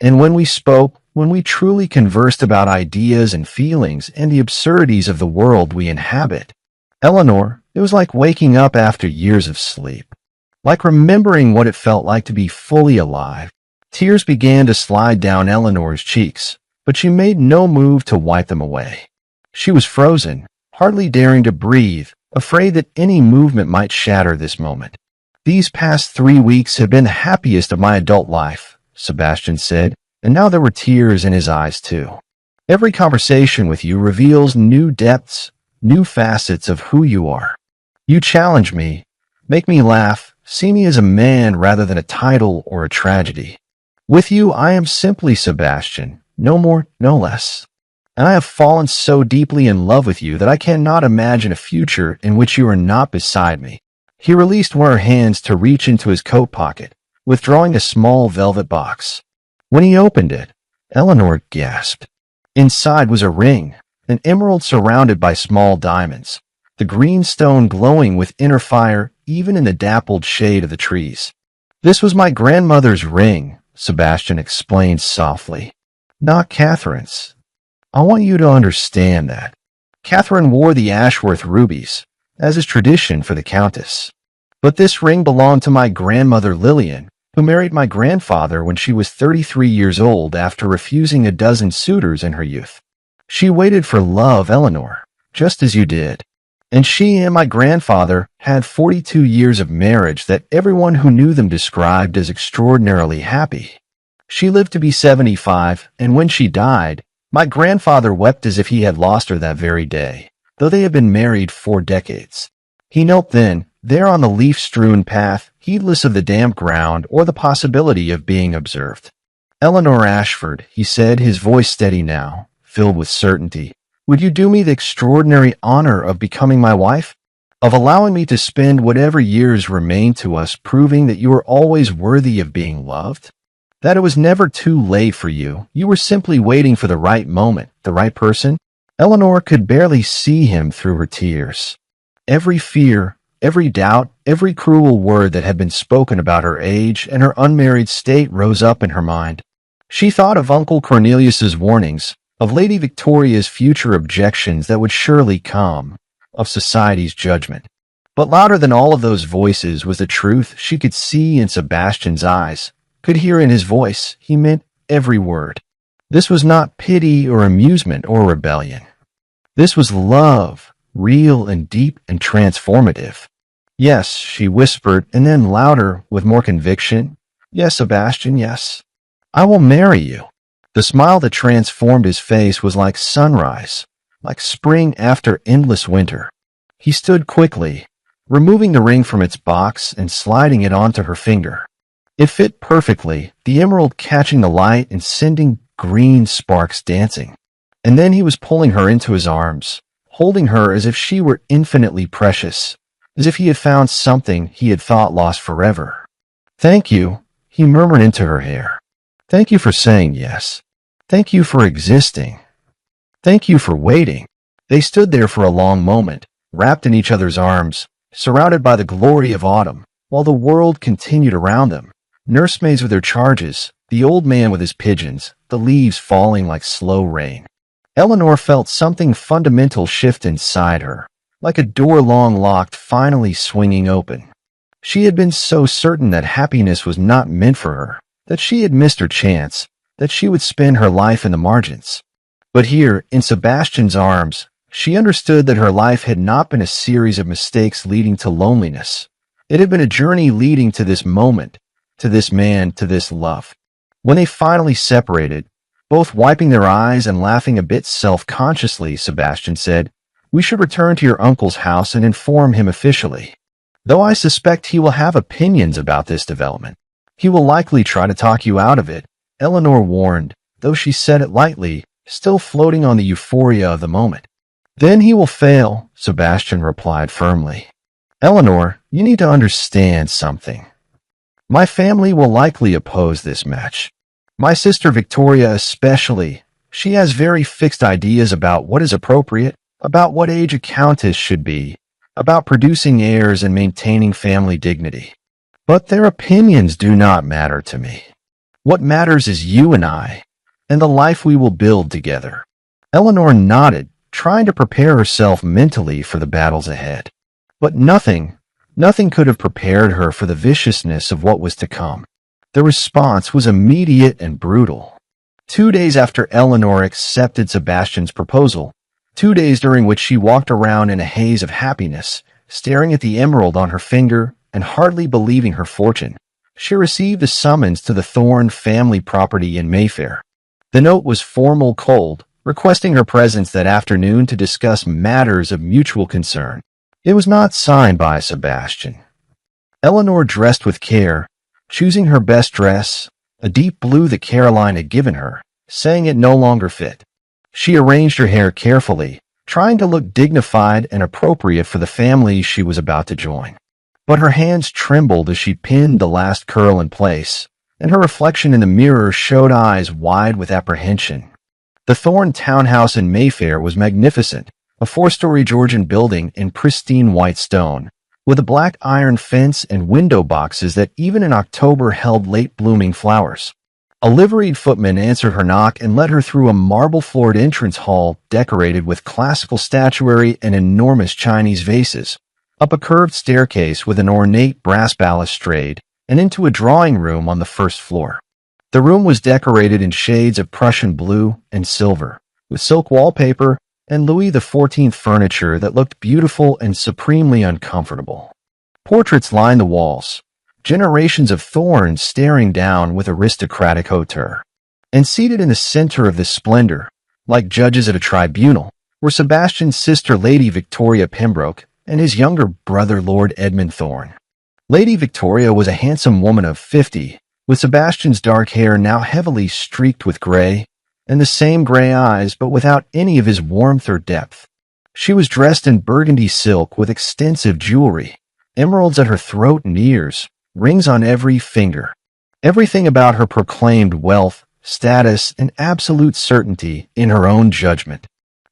And when we spoke, when we truly conversed about ideas and feelings and the absurdities of the world we inhabit, Eleanor, it was like waking up after years of sleep, like remembering what it felt like to be fully alive." Tears began to slide down Eleanor's cheeks, but she made no move to wipe them away. She was frozen, hardly daring to breathe, afraid that any movement might shatter this moment. "These past 3 weeks have been the happiest of my adult life," Sebastian said, and now there were tears in his eyes too. "Every conversation with you reveals new depths, new facets of who you are. You challenge me, make me laugh, see me as a man rather than a title or a tragedy. With you, I am simply Sebastian, no more, no less. And I have fallen so deeply in love with you that I cannot imagine a future in which you are not beside me." He released one of her hands to reach into his coat pocket, withdrawing a small velvet box. When he opened it, Eleanor gasped. Inside was a ring, an emerald surrounded by small diamonds, the green stone glowing with inner fire even in the dappled shade of the trees. "This was my grandmother's ring," Sebastian explained softly. "Not Catherine's. I want you to understand that. Catherine wore the Ashworth rubies, as is tradition for the Countess. But this ring belonged to my grandmother Lillian, who married my grandfather when she was 33 years old after refusing a dozen suitors in her youth. She waited for love, Eleanor, just as you did. And she and my grandfather had 42 years of marriage that everyone who knew them described as extraordinarily happy. She lived to be 75, and when she died, my grandfather wept as if he had lost her that very day, though they had been married 4 decades. He knelt then, there on the leaf-strewn path, heedless of the damp ground or the possibility of being observed. "Eleanor Ashford," he said, his voice steady now, filled with certainty, "would you do me the extraordinary honor of becoming my wife? Of allowing me to spend whatever years remain to us proving that you are always worthy of being loved? That it was never too late for you. You were simply waiting for the right moment, the right person?" Eleanor could barely see him through her tears. Every fear, every doubt, every cruel word that had been spoken about her age and her unmarried state rose up in her mind. She thought of Uncle Cornelius's warnings, of Lady Victoria's future objections that would surely come, of society's judgment. But louder than all of those voices was the truth she could see in Sebastian's eyes, could hear in his voice. He meant every word. This was not pity or amusement or rebellion. This was love, real and deep and transformative. Yes, she whispered, and then louder, with more conviction. Yes, Sebastian, yes. I will marry you. The smile that transformed his face was like sunrise, like spring after endless winter. He stood quickly, removing the ring from its box and sliding it onto her finger. It fit perfectly, the emerald catching the light and sending green sparks dancing. And then he was pulling her into his arms, holding her as if she were infinitely precious, as if he had found something he had thought lost forever. Thank you, he murmured into her hair. Thank you for saying yes. Thank you for existing. Thank you for waiting. They stood there for a long moment, wrapped in each other's arms, surrounded by the glory of autumn, while the world continued around them. Nursemaids with their charges, the old man with his pigeons, the leaves falling like slow rain. Eleanor felt something fundamental shift inside her, like a door long locked finally swinging open. She had been so certain that happiness was not meant for her, that she had missed her chance, that she would spend her life in the margins. But here, in Sebastian's arms, she understood that her life had not been a series of mistakes leading to loneliness. It had been a journey leading to this moment, to this man, to this love. When they finally separated, both wiping their eyes and laughing a bit self-consciously, Sebastian said, "We should return to your uncle's house and inform him officially. Though I suspect he will have opinions about this development. He will likely try to talk you out of it," Eleanor warned, though she said it lightly, still floating on the euphoria of the moment. "Then he will fail," Sebastian replied firmly. "Eleanor, you need to understand something. My family will likely oppose this match. My sister Victoria especially. She has very fixed ideas about what is appropriate, about what age a countess should be, about producing heirs and maintaining family dignity. But their opinions do not matter to me. What matters is you and I, and the life we will build together." Eleanor nodded, trying to prepare herself mentally for the battles ahead. But nothing could have prepared her for the viciousness of what was to come. The response was immediate and brutal. 2 days after Eleanor accepted Sebastian's proposal, 2 days during which she walked around in a haze of happiness, staring at the emerald on her finger and hardly believing her fortune, she received a summons to the Thorne family property in Mayfair. The note was formal, cold, requesting her presence that afternoon to discuss matters of mutual concern. It was not signed by Sebastian. Eleanor dressed with care, choosing her best dress, a deep blue that Caroline had given her, saying it no longer fit. She arranged her hair carefully, trying to look dignified and appropriate for the family she was about to join. But her hands trembled as she pinned the last curl in place, and her reflection in the mirror showed eyes wide with apprehension. The Thorne townhouse in Mayfair was magnificent, a 4-story Georgian building in pristine white stone, with a black iron fence and window boxes that even in October held late-blooming flowers. A liveried footman answered her knock and led her through a marble-floored entrance hall decorated with classical statuary and enormous Chinese vases, up a curved staircase with an ornate brass balustrade, and into a drawing room on the first floor. The room was decorated in shades of Prussian blue and silver, with silk wallpaper and Louis XIV furniture that looked beautiful and supremely uncomfortable. Portraits lined the walls, generations of Thornes staring down with aristocratic hauteur. And seated in the center of this splendor, like judges at a tribunal, were Sebastian's sister Lady Victoria Pembroke and his younger brother Lord Edmund Thorne. Lady Victoria was a handsome woman of 50, with Sebastian's dark hair now heavily streaked with gray, and the same gray eyes but without any of his warmth or depth. She was dressed in burgundy silk with extensive jewelry, emeralds at her throat and ears, rings on every finger. Everything about her proclaimed wealth, status, and absolute certainty in her own judgment.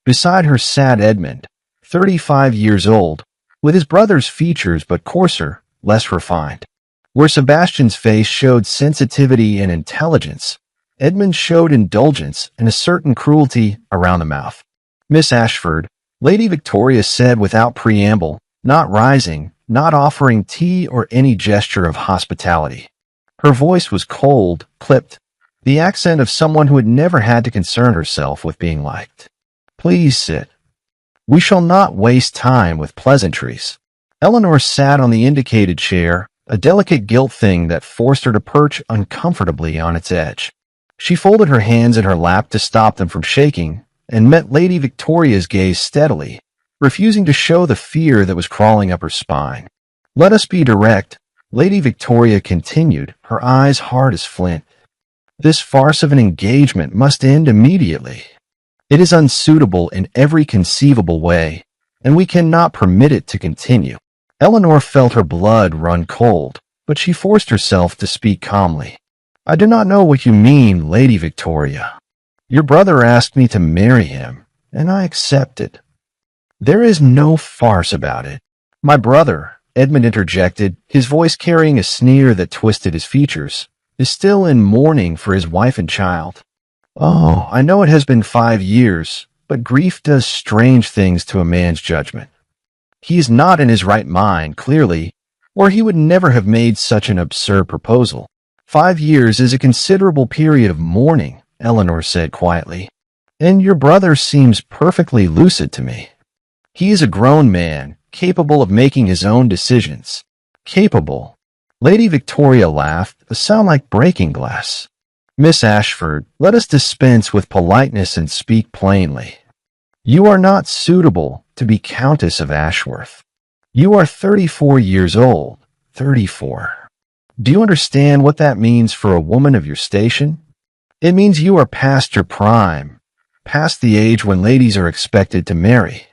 Beside her sat Edmund, 35 years old, with his brother's features but coarser, less refined. Where Sebastian's face showed sensitivity and intelligence, Edmund showed indulgence and a certain cruelty around the mouth. Miss Ashford, Lady Victoria said without preamble, not rising, not offering tea or any gesture of hospitality. Her voice was cold, clipped, the accent of someone who had never had to concern herself with being liked. Please sit. We shall not waste time with pleasantries. Eleanor sat on the indicated chair, a delicate gilt thing that forced her to perch uncomfortably on its edge. She folded her hands in her lap to stop them from shaking, and met Lady Victoria's gaze steadily, refusing to show the fear that was crawling up her spine. Let us be direct, Lady Victoria continued, her eyes hard as flint. This farce of an engagement must end immediately. It is unsuitable in every conceivable way, and we cannot permit it to continue. Eleanor felt her blood run cold, but she forced herself to speak calmly. I do not know what you mean, Lady Victoria. Your brother asked me to marry him, and I accepted. There is no farce about it. My brother, Edmund interjected, his voice carrying a sneer that twisted his features, is still in mourning for his wife and child. Oh, I know it has been 5 years, but grief does strange things to a man's judgment. He is not in his right mind, clearly, or he would never have made such an absurd proposal. 5 years is a considerable period of mourning, Eleanor said quietly, and your brother seems perfectly lucid to me. He is a grown man, capable of making his own decisions. Capable. Lady Victoria laughed, a sound like breaking glass. Miss Ashford, let us dispense with politeness and speak plainly. You are not suitable to be Countess of Ashworth. You are 34 years old. 34. Do you understand what that means for a woman of your station? It means you are past your prime, past the age when ladies are expected to marry.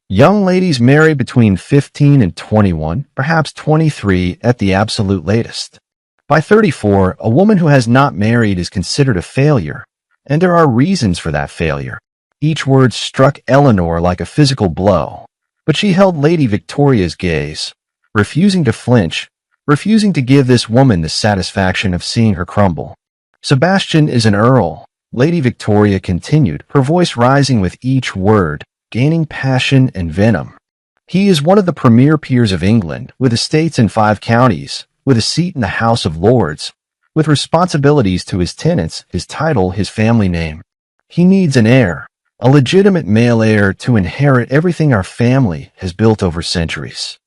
Young ladies marry between 15 and 21, perhaps 23 at the absolute latest. By 34, a woman who has not married is considered a failure, and there are reasons for that failure. Each word struck Eleanor like a physical blow, but she held Lady Victoria's gaze, refusing to flinch, refusing to give this woman the satisfaction of seeing her crumble. Sebastian is an earl, Lady Victoria continued, her voice rising with each word, gaining passion and venom. He is one of the premier peers of England, with estates in 5 counties, with a seat in the House of Lords, with responsibilities to his tenants, his title, his family name. He needs an heir, a legitimate male heir to inherit everything our family has built over centuries.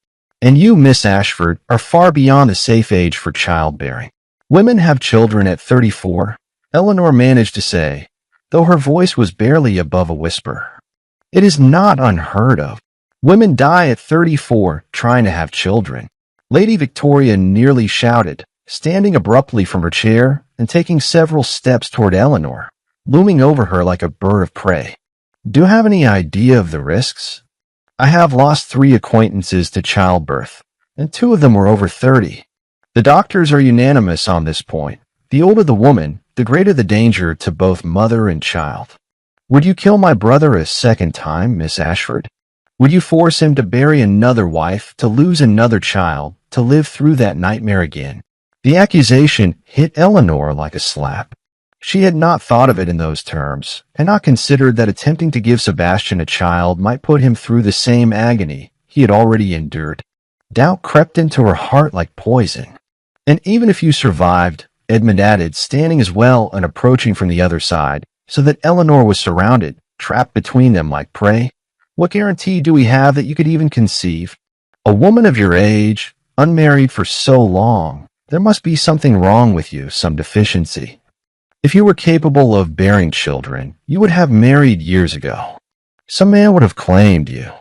And you, Miss Ashford, are far beyond the safe age for childbearing. Women have children at 34, Eleanor managed to say, though her voice was barely above a whisper. It is not unheard of. Women die at 34 trying to have children. Lady Victoria nearly shouted, standing abruptly from her chair and taking several steps toward Eleanor, looming over her like a bird of prey. Do you have any idea of the risks? I have lost 3 acquaintances to childbirth, and 2 of them were over 30. The doctors are unanimous on this point. The older the woman, the greater the danger to both mother and child. Would you kill my brother a second time, Miss Ashford? Would you force him to bury another wife, to lose another child, to live through that nightmare again? The accusation hit Eleanor like a slap. She had not thought of it in those terms, and not considered that attempting to give Sebastian a child might put him through the same agony he had already endured. Doubt crept into her heart like poison. And even if you survived, Edmund added, standing as well and approaching from the other side, so that Eleanor was surrounded, trapped between them like prey, what guarantee do we have that you could even conceive? A woman of your age, unmarried for so long, there must be something wrong with you, some deficiency. If you were capable of bearing children, you would have married years ago. Some man would have claimed you.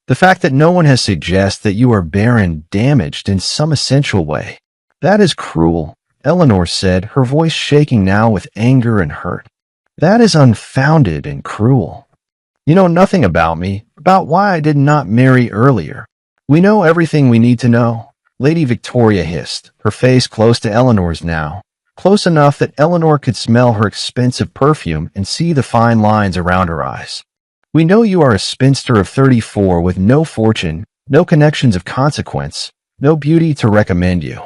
The fact that no one has suggested that you are barren, damaged in some essential way. That is cruel, Eleanor said, her voice shaking now with anger and hurt. That is unfounded and cruel. You know nothing about me, about why I did not marry earlier. We know everything we need to know, Lady Victoria hissed, her face close to Eleanor's now. Close enough that Eleanor could smell her expensive perfume and see the fine lines around her eyes. We know you are a spinster of 34 with no fortune, no connections of consequence, no beauty to recommend you.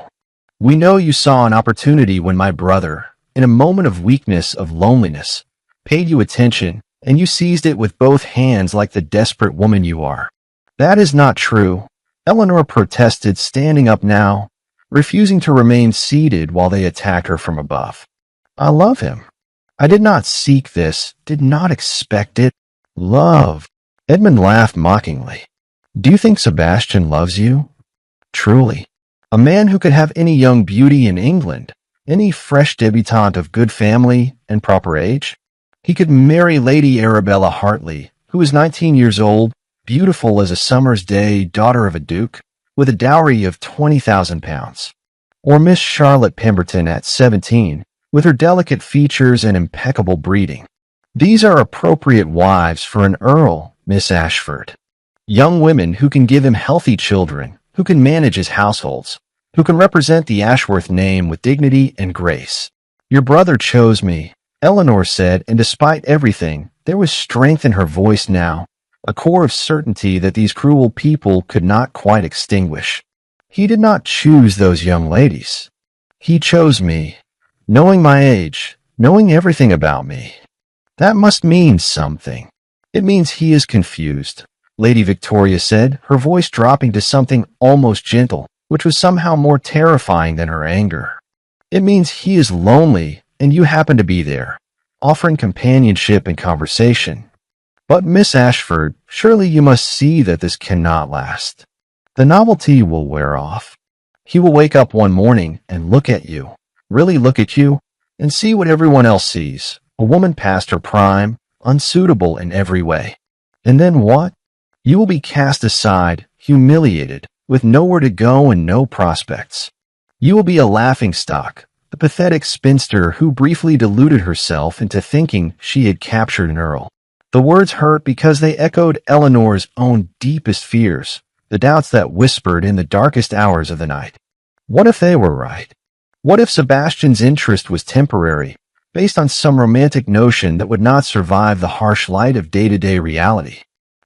We know you saw an opportunity when my brother, in a moment of weakness, of loneliness, paid you attention, and you seized it with both hands like the desperate woman you are. That is not true, Eleanor protested, standing up now, refusing to remain seated while they attacked her from above. I love him. I did not seek this, did not expect it. Love. Edmund laughed mockingly. Do you think Sebastian loves you? Truly. A man who could have any young beauty in England, any fresh debutante of good family and proper age? He could marry Lady Arabella Hartley, who is 19 years old, beautiful as a summer's day, daughter of a duke, with a dowry of £20,000. Or Miss Charlotte Pemberton at 17, with her delicate features and impeccable breeding. These are appropriate wives for an earl, Miss Ashford. Young women who can give him healthy children, who can manage his households, who can represent the Ashworth name with dignity and grace. Your brother chose me, Eleanor said, and despite everything, there was strength in her voice now, a core of certainty that these cruel people could not quite extinguish. He did not choose those young ladies. He chose me, knowing my age, knowing everything about me. That must mean something. It means he is confused, Lady Victoria said, her voice dropping to something almost gentle, which was somehow more terrifying than her anger. It means he is lonely, and you happen to be there, offering companionship and conversation. But Miss Ashford, surely you must see that this cannot last. The novelty will wear off. He will wake up one morning and look at you, really look at you, and see what everyone else sees, a woman past her prime, unsuitable in every way. And then what? You will be cast aside, humiliated, with nowhere to go and no prospects. You will be a laughingstock, the pathetic spinster who briefly deluded herself into thinking she had captured an earl. The words hurt because they echoed Eleanor's own deepest fears, the doubts that whispered in the darkest hours of the night. What if they were right? What if Sebastian's interest was temporary, based on some romantic notion that would not survive the harsh light of day-to-day reality?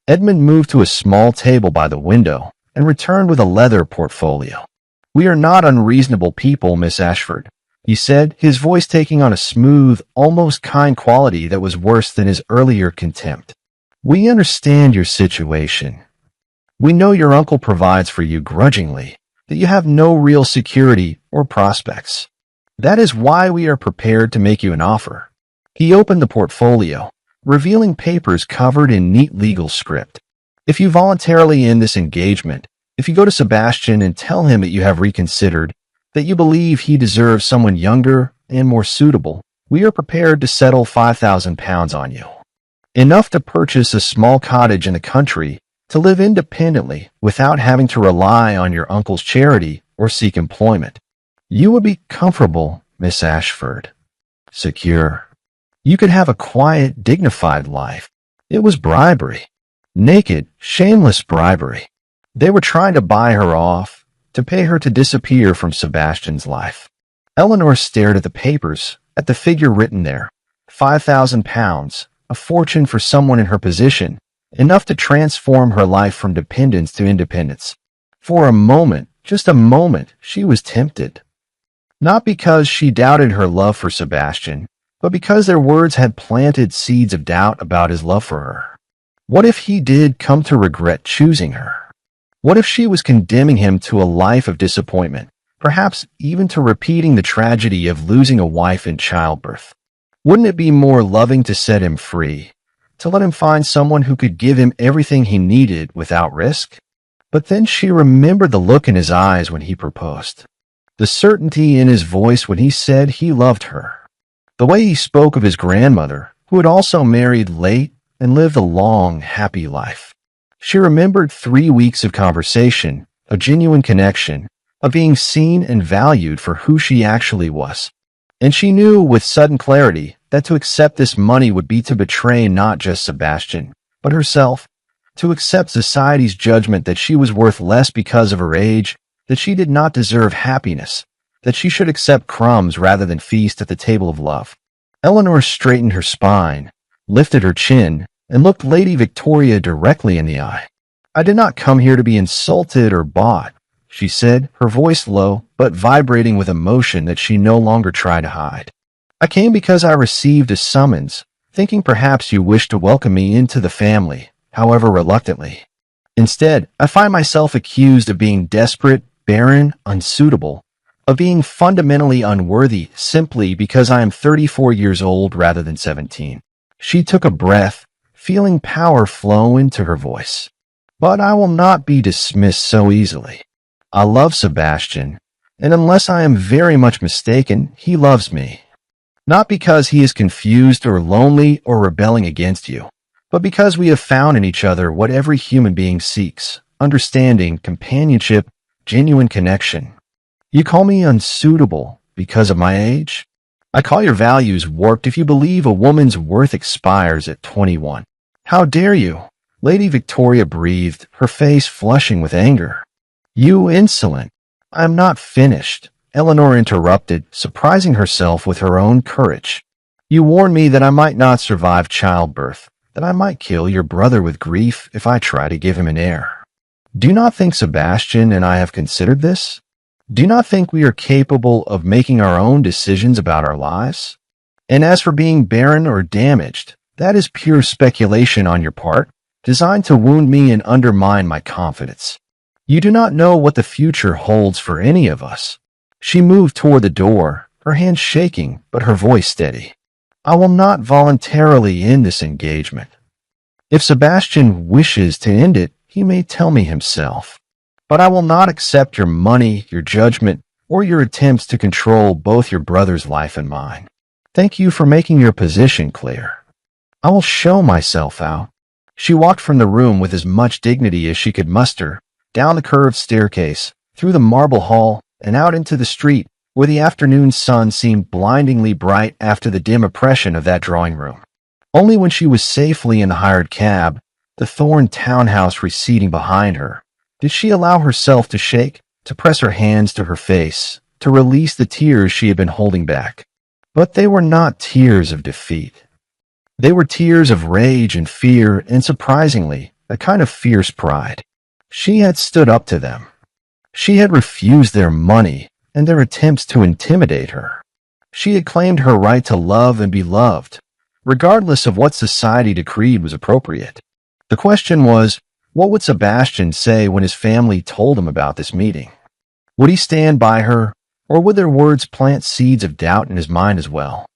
Edmund moved to a small table by the window and returned with a leather portfolio. We are not unreasonable people, Miss Ashford, he said, his voice taking on a smooth, almost kind quality that was worse than his earlier contempt. We understand your situation. We know your uncle provides for you grudgingly, that you have no real security or prospects. That is why we are prepared to make you an offer. He opened the portfolio, revealing papers covered in neat legal script. If you voluntarily end this engagement, if you go to Sebastian and tell him that you have reconsidered, that you believe he deserves someone younger and more suitable, we are prepared to settle £5,000 on you. Enough to purchase a small cottage in the country, to live independently without having to rely on your uncle's charity or seek employment. You would be comfortable, Miss Ashford. Secure. You could have a quiet, dignified life. It was bribery. Naked, shameless bribery. They were trying to buy her off, to pay her to disappear from Sebastian's life. Eleanor stared at the papers, at the figure written there. £5,000, a fortune for someone in her position, enough to transform her life from dependence to independence. For a moment, just a moment, she was tempted. Not because she doubted her love for Sebastian, but because their words had planted seeds of doubt about his love for her. What if he did come to regret choosing her? What if she was condemning him to a life of disappointment, perhaps even to repeating the tragedy of losing a wife in childbirth? Wouldn't it be more loving to set him free, to let him find someone who could give him everything he needed without risk? But then she remembered the look in his eyes when he proposed, the certainty in his voice when he said he loved her, the way he spoke of his grandmother, who had also married late and lived a long, happy life. She remembered 3 weeks of conversation, of genuine connection, of being seen and valued for who she actually was. And she knew with sudden clarity that to accept this money would be to betray not just Sebastian, but herself, to accept society's judgment that she was worth less because of her age, that she did not deserve happiness, that she should accept crumbs rather than feast at the table of love. Eleanor straightened her spine, lifted her chin, and looked Lady Victoria directly in the eye. I did not come here to be insulted or bought, she said, her voice low, but vibrating with emotion that she no longer tried to hide. I came because I received a summons, thinking perhaps you wished to welcome me into the family, however reluctantly. Instead, I find myself accused of being desperate, barren, unsuitable, of being fundamentally unworthy simply because I am 34 years old rather than 17. She took a breath, feeling power flow into her voice. But I will not be dismissed so easily. I love Sebastian, and unless I am very much mistaken, he loves me. Not because he is confused or lonely or rebelling against you, but because we have found in each other what every human being seeks: understanding, companionship, genuine connection. You call me unsuitable because of my age? I call your values warped if you believe a woman's worth expires at 21. How dare you? Lady Victoria breathed, her face flushing with anger. You insolent! I am not finished, Eleanor interrupted, surprising herself with her own courage. You warned me that I might not survive childbirth, that I might kill your brother with grief if I try to give him an heir. Do you not think Sebastian and I have considered this? Do you not think we are capable of making our own decisions about our lives? And as for being barren or damaged, that is pure speculation on your part, designed to wound me and undermine my confidence. You do not know what the future holds for any of us. She moved toward the door, her hand shaking, but her voice steady. I will not voluntarily end this engagement. If Sebastian wishes to end it, he may tell me himself. But I will not accept your money, your judgment, or your attempts to control both your brother's life and mine. Thank you for making your position clear. I will show myself out. She walked from the room with as much dignity as she could muster, down the curved staircase, through the marble hall, and out into the street, where the afternoon sun seemed blindingly bright after the dim oppression of that drawing room. Only when she was safely in the hired cab, the Thorn townhouse receding behind her, did she allow herself to shake, to press her hands to her face, to release the tears she had been holding back. But they were not tears of defeat. They were tears of rage and fear, and surprisingly, a kind of fierce pride. She had stood up to them. She had refused their money and their attempts to intimidate her. She had claimed her right to love and be loved, regardless of what society decreed was appropriate. The question was, what would Sebastian say when his family told him about this meeting? Would he stand by her, or would their words plant seeds of doubt in his mind as well?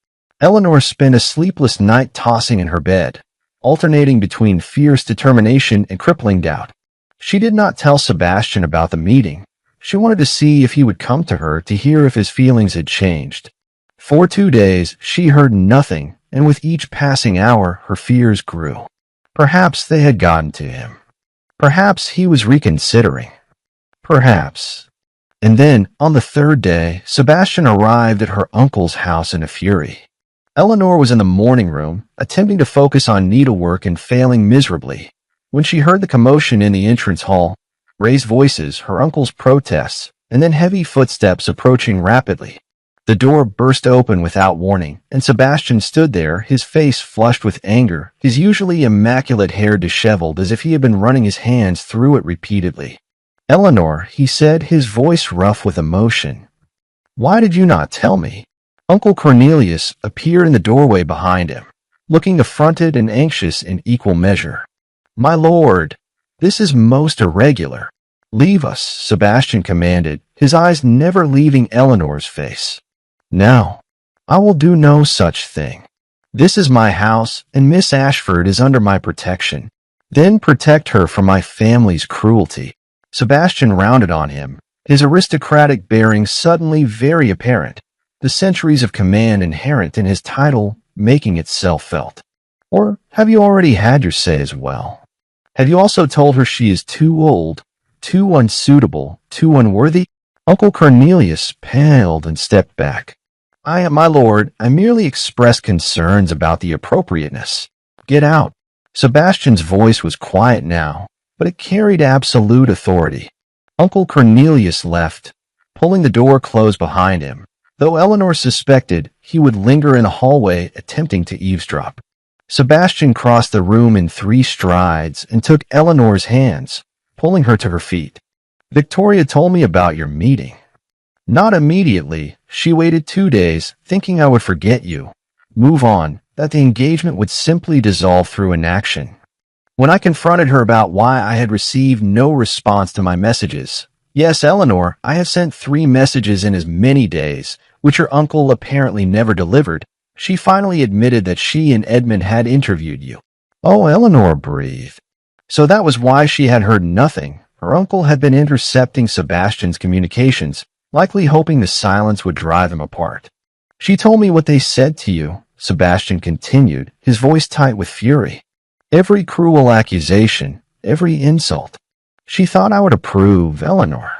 Eleanor spent a sleepless night tossing in her bed, alternating between fierce determination and crippling doubt. She did not tell Sebastian about the meeting. She wanted to see if he would come to her to hear if his feelings had changed. For 2 days, she heard nothing, and with each passing hour, her fears grew. Perhaps they had gotten to him. Perhaps he was reconsidering. Perhaps. And then, on the 3rd day, Sebastian arrived at her uncle's house in a fury. Eleanor was in the morning room, attempting to focus on needlework and failing miserably, when she heard the commotion in the entrance hall, raised voices, her uncle's protests, and then heavy footsteps approaching rapidly. The door burst open without warning, and Sebastian stood there, his face flushed with anger, his usually immaculate hair disheveled as if he had been running his hands through it repeatedly. Eleanor, he said, his voice rough with emotion. Why did you not tell me? Uncle Cornelius appeared in the doorway behind him, looking affronted and anxious in equal measure. My lord, this is most irregular. Leave us, Sebastian commanded, his eyes never leaving Eleanor's face. Now, I will do no such thing. This is my house, and Miss Ashford is under my protection. Then protect her from my family's cruelty. Sebastian rounded on him, his aristocratic bearing suddenly very apparent, the centuries of command inherent in his title making itself felt. Or have you already had your say as well? Have you also told her she is too old, too unsuitable, too unworthy? Uncle Cornelius paled and stepped back. My lord, I merely expressed concerns about the appropriateness. Get out. Sebastian's voice was quiet now, but it carried absolute authority. Uncle Cornelius left, pulling the door closed behind him, though Eleanor suspected he would linger in the hallway attempting to eavesdrop. Sebastian crossed the room in 3 strides and took Eleanor's hands, pulling her to her feet. Victoria told me about your meeting. Not immediately. She waited 2 days, thinking I would forget you, move on, that the engagement would simply dissolve through inaction. When I confronted her about why I had received no response to my messages, "Yes, Eleanor, I have sent 3 messages in as many days, which your uncle apparently never delivered," she finally admitted that she and Edmund had interviewed you. Oh, Eleanor breathed. So that was why she had heard nothing. Her uncle had been intercepting Sebastian's communications, likely hoping the silence would drive them apart. "She told me what they said to you," Sebastian continued, his voice tight with fury. "Every cruel accusation, every insult. She thought I would approve, Eleanor.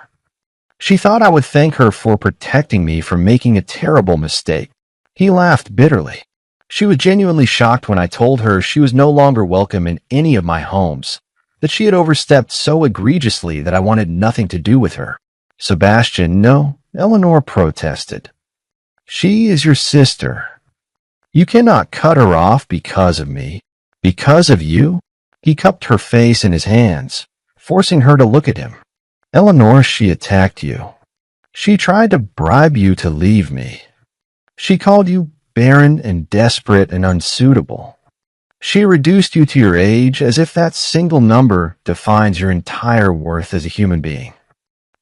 She thought I would thank her for protecting me from making a terrible mistake." He laughed bitterly. She was genuinely shocked when I told her she was no longer welcome in any of my homes, that she had overstepped so egregiously that I wanted nothing to do with her. "Sebastian, no," Eleanor protested. "She is your sister. You cannot cut her off because of me. Because of you?" He cupped her face in his hands, forcing her to look at him. "Eleanor, she attacked you. She tried to bribe you to leave me. She called you barren and desperate and unsuitable. She reduced you to your age as if that single number defines your entire worth as a human being.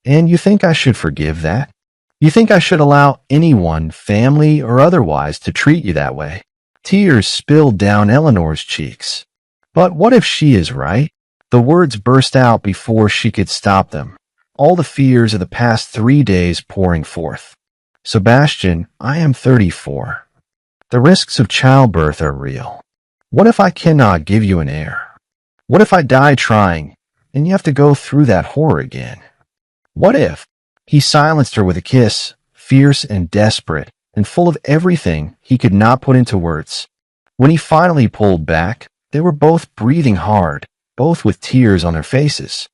And you think I should forgive that? You think I should allow anyone, family or otherwise, to treat you that way?" Tears spilled down Eleanor's cheeks. "But what if she is right?" The words burst out before she could stop them, all the fears of the past 3 days pouring forth. "Sebastian, I am 34. The risks of childbirth are real. What if I cannot give you an heir? What if I die trying, and you have to go through that horror again? What if?" He silenced her with a kiss, fierce and desperate, and full of everything he could not put into words. When he finally pulled back, they were both breathing hard, both with tears on their faces.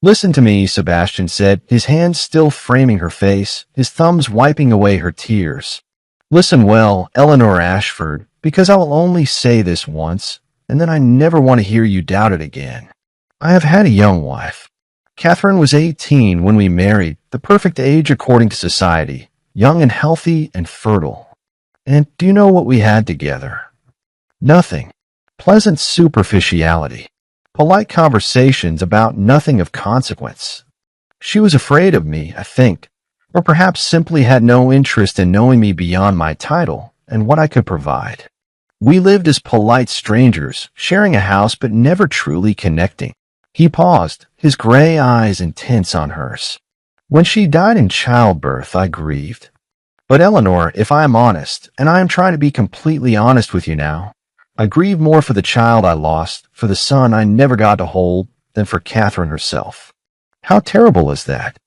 "Listen to me," Sebastian said, his hands still framing her face, his thumbs wiping away her tears. "Listen well, Eleanor Ashford, because I will only say this once, and then I never want to hear you doubt it again. I have had a young wife. Catherine was 18 when we married, the perfect age according to society, young and healthy and fertile. And do you know what we had together? Nothing. Pleasant superficiality. Polite conversations about nothing of consequence. She was afraid of me, I think, or perhaps simply had no interest in knowing me beyond my title and what I could provide. We lived as polite strangers, sharing a house but never truly connecting." He paused, his gray eyes intense on hers. "When she died in childbirth, I grieved. But Eleanor, if I am honest, and I am trying to be completely honest with you now, I grieve more for the child I lost, for the son I never got to hold, than for Catherine herself. How terrible is that?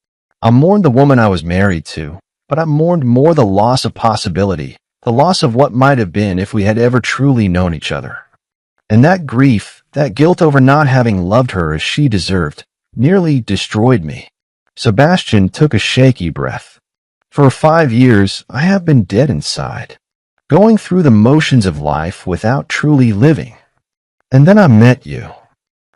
I mourned the woman I was married to, but I mourned more the loss of possibility, the loss of what might have been if we had ever truly known each other. And that grief, that guilt over not having loved her as she deserved, nearly destroyed me." Sebastian took a shaky breath. "For 5 years, I have been dead inside, going through the motions of life without truly living. And then I met you.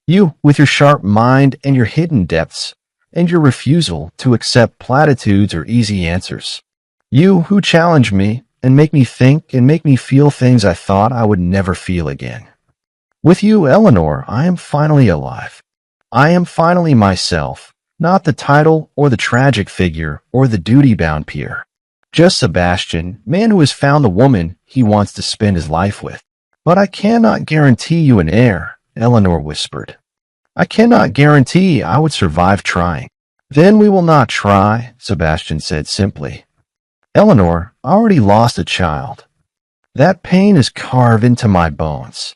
You, with your sharp mind and your hidden depths, and your refusal to accept platitudes or easy answers. You who challenge me and make me think and make me feel things I thought I would never feel again. With you, Eleanor, I am finally alive. I am finally myself, not the title or the tragic figure or the duty-bound peer. Just Sebastian, man who has found the woman he wants to spend his life with. But I cannot guarantee you an heir," Eleanor whispered. "I cannot guarantee I would survive trying." "Then we will not try," Sebastian said simply. "Eleanor, I already lost a child. That pain is carved into my bones.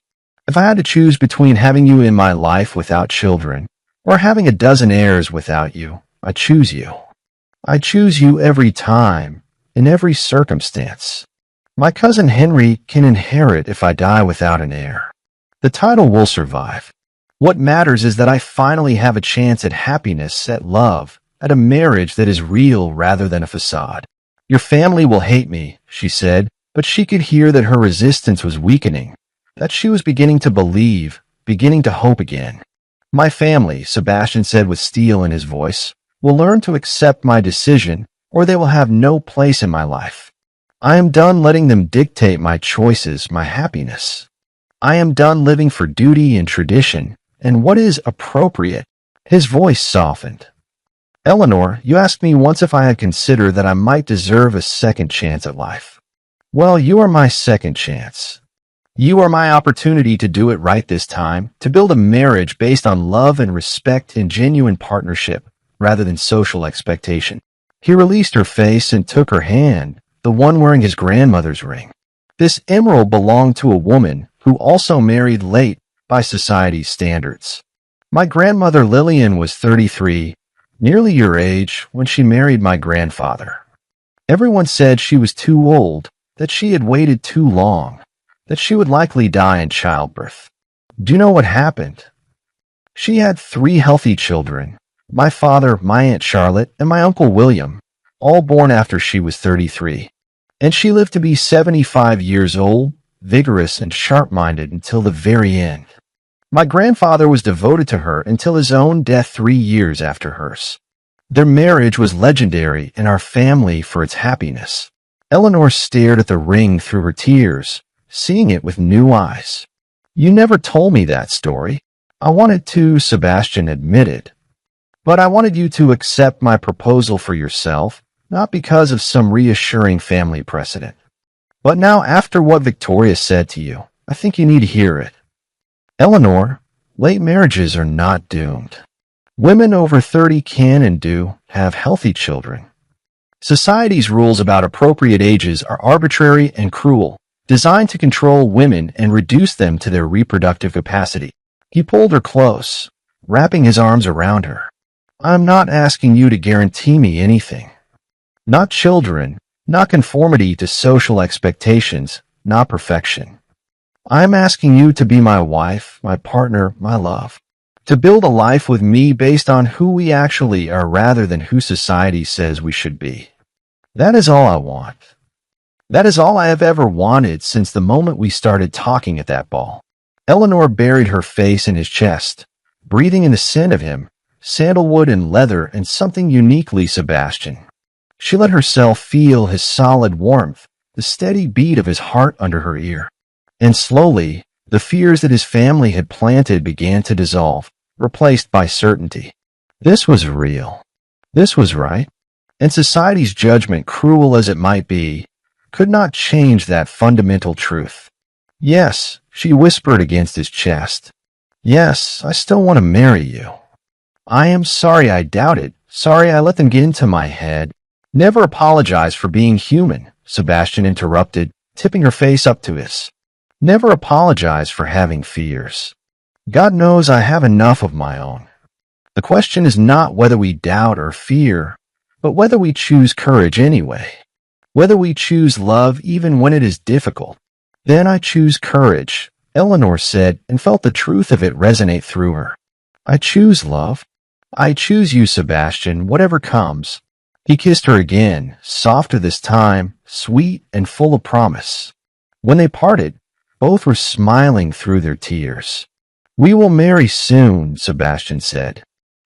If I had to choose between having you in my life without children, or having a dozen heirs without you, I choose you. I choose you every time, in every circumstance. My cousin Henry can inherit if I die without an heir. The title will survive. What matters is that I finally have a chance at happiness, at love, at a marriage that is real rather than a facade. Your family will hate me," she said, but she could hear that her resistance was weakening, that she was beginning to believe, beginning to hope again. "My family," Sebastian said with steel in his voice, "will learn to accept my decision or they will have no place in my life. I am done letting them dictate my choices, my happiness. I am done living for duty and tradition, and what is appropriate." His voice softened. "Eleanor, you asked me once if I had considered that I might deserve a second chance at life. Well, you are my second chance. You are my opportunity to do it right this time, to build a marriage based on love and respect and genuine partnership, rather than social expectation." He released her face and took her hand, the one wearing his grandmother's ring. This emerald belonged to a woman who also married late by society's standards. My grandmother Lillian was 33, nearly your age, when she married my grandfather. Everyone said she was too old, that she had waited too long, that she would likely die in childbirth. Do you know what happened? She had 3 healthy children, my father, my Aunt Charlotte, and my Uncle William, all born after she was 33. And she lived to be 75 years old, vigorous and sharp-minded until the very end. My grandfather was devoted to her until his own death 3 years after hers. Their marriage was legendary in our family for its happiness. Eleanor stared at the ring through her tears, seeing it with new eyes. "You never told me that story." "I wanted to," Sebastian admitted. "But I wanted you to accept my proposal for yourself, not because of some reassuring family precedent. But now, after what Victoria said to you, I think you need to hear it. Eleanor, late marriages are not doomed. Women over 30 can and do have healthy children. Society's rules about appropriate ages are arbitrary and cruel, designed to control women and reduce them to their reproductive capacity." He pulled her close, wrapping his arms around her. "I'm not asking you to guarantee me anything. Not children, not conformity to social expectations, not perfection. I'm asking you to be my wife, my partner, my love. To build a life with me based on who we actually are rather than who society says we should be. That is all I want. That is all I have ever wanted since the moment we started talking at that ball." Eleanor buried her face in his chest, breathing in the scent of him, sandalwood and leather and something uniquely Sebastian. She let herself feel his solid warmth, the steady beat of his heart under her ear. And slowly, the fears that his family had planted began to dissolve, replaced by certainty. This was real. This was right. And society's judgment, cruel as it might be, could not change that fundamental truth. "Yes," she whispered against his chest. "Yes, I still want to marry you. I am sorry I doubted, sorry I let them get into my head." "Never apologize for being human," Sebastian interrupted, tipping her face up to his. "Never apologize for having fears. God knows I have enough of my own. The question is not whether we doubt or fear, but whether we choose courage anyway. Whether we choose love even when it is difficult." "Then I choose courage," Eleanor said, and felt the truth of it resonate through her. "I choose love. I choose you, Sebastian, whatever comes." He kissed her again, softer this time, sweet and full of promise. When they parted, both were smiling through their tears. "We will marry soon," Sebastian said.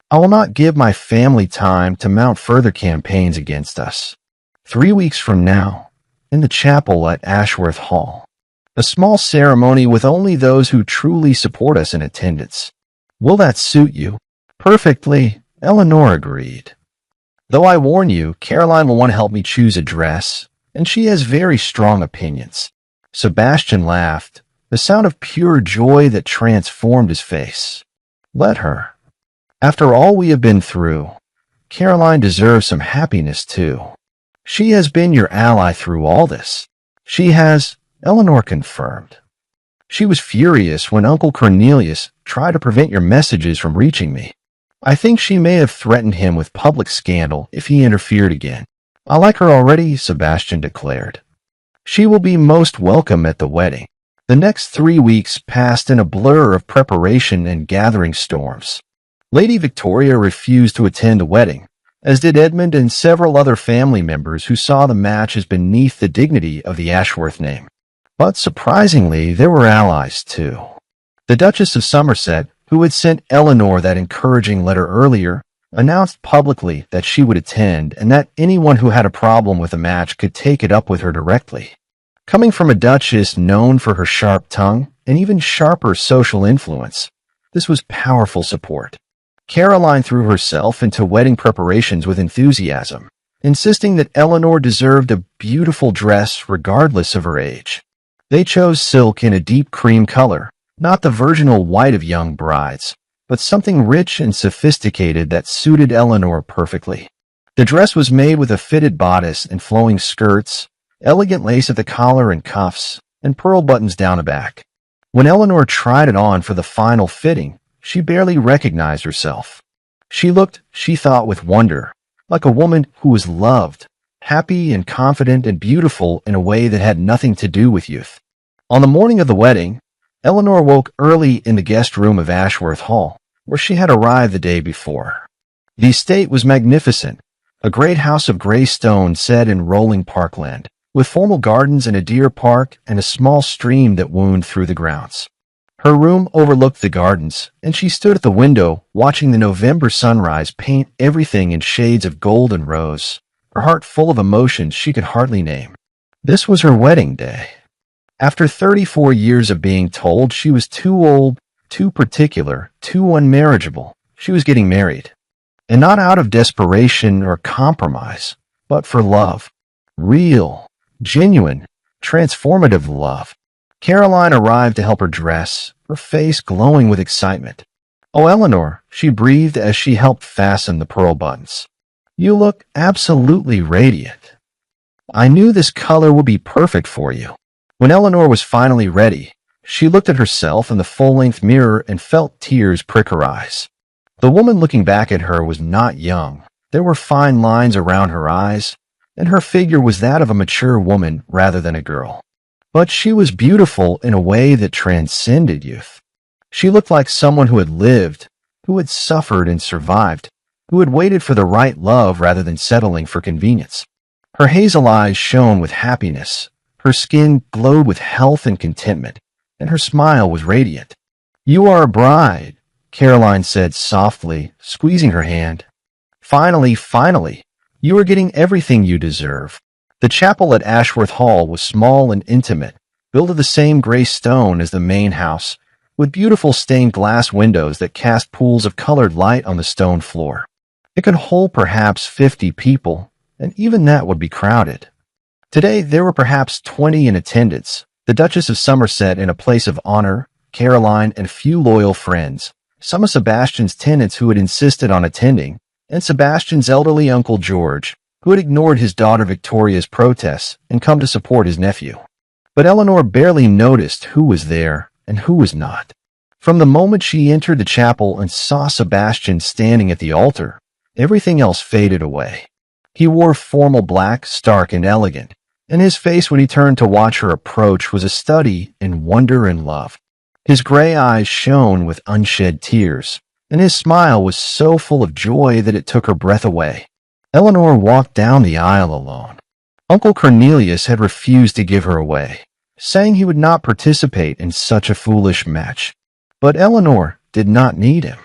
"I will not give my family time to mount further campaigns against us. 3 weeks from now, in the chapel at Ashworth Hall. A small ceremony with only those who truly support us in attendance. Will that suit you?" "Perfectly," Eleanor agreed. "Though I warn you, Caroline will want to help me choose a dress, and she has very strong opinions." Sebastian laughed, the sound of pure joy that transformed his face. "Let her. After all we have been through, Caroline deserves some happiness too. She has been your ally through all this. She has," Eleanor confirmed. "She was furious when Uncle Cornelius tried to prevent your messages from reaching me. I think she may have threatened him with public scandal if he interfered again." "I like her already," Sebastian declared. "She will be most welcome at the wedding." The next 3 weeks passed in a blur of preparation and gathering storms. Lady Victoria refused to attend the wedding, as did Edmund and several other family members who saw the match as beneath the dignity of the Ashworth name. But surprisingly, there were allies too. The Duchess of Somerset, who had sent Eleanor that encouraging letter earlier, announced publicly that she would attend and that anyone who had a problem with a match could take it up with her directly. Coming from a duchess known for her sharp tongue and even sharper social influence, this was powerful support. Caroline threw herself into wedding preparations with enthusiasm, insisting that Eleanor deserved a beautiful dress regardless of her age. They chose silk in a deep cream color, not the virginal white of young brides, but something rich and sophisticated that suited Eleanor perfectly. The dress was made with a fitted bodice and flowing skirts, elegant lace at the collar and cuffs, and pearl buttons down the back. When Eleanor tried it on for the final fitting, she barely recognized herself. She looked, she thought with wonder, like a woman who was loved, happy and confident and beautiful in a way that had nothing to do with youth. On the morning of the wedding, Eleanor woke early in the guest room of Ashworth Hall, where she had arrived the day before. The estate was magnificent, a great house of gray stone set in rolling parkland, with formal gardens and a deer park and a small stream that wound through the grounds. Her room overlooked the gardens, and she stood at the window watching the November sunrise paint everything in shades of gold and rose, her heart full of emotions she could hardly name. This was her wedding day. After 34 years of being told she was too old, too particular, too unmarriageable, she was getting married. And not out of desperation or compromise, but for love. Real, genuine, transformative love. Caroline arrived to help her dress, her face glowing with excitement. "Oh, Eleanor," she breathed as she helped fasten the pearl buttons. "You look absolutely radiant. I knew this color would be perfect for you." When Eleanor was finally ready, she looked at herself in the full-length mirror and felt tears prick her eyes. The woman looking back at her was not young. There were fine lines around her eyes, and her figure was that of a mature woman rather than a girl. But she was beautiful in a way that transcended youth. She looked like someone who had lived, who had suffered and survived, who had waited for the right love rather than settling for convenience. Her hazel eyes shone with happiness, her skin glowed with health and contentment, and her smile was radiant. "You are a bride," Caroline said softly, squeezing her hand. Finally, you are getting everything you deserve." The chapel at Ashworth Hall was small and intimate, built of the same gray stone as the main house, with beautiful stained glass windows that cast pools of colored light on the stone floor. It could hold perhaps 50 people, and even that would be crowded. Today, there were perhaps 20 in attendance, the Duchess of Somerset in a place of honor, Caroline, and a few loyal friends, some of Sebastian's tenants who had insisted on attending, and Sebastian's elderly uncle George, who had ignored his daughter Victoria's protests and come to support his nephew. But Eleanor barely noticed who was there and who was not. From the moment she entered the chapel and saw Sebastian standing at the altar, everything else faded away. He wore formal black, stark and elegant, and his face when he turned to watch her approach was a study in wonder and love. His gray eyes shone with unshed tears, and his smile was so full of joy that it took her breath away. Eleanor walked down the aisle alone. Uncle Cornelius had refused to give her away, saying he would not participate in such a foolish match. But Eleanor did not need him.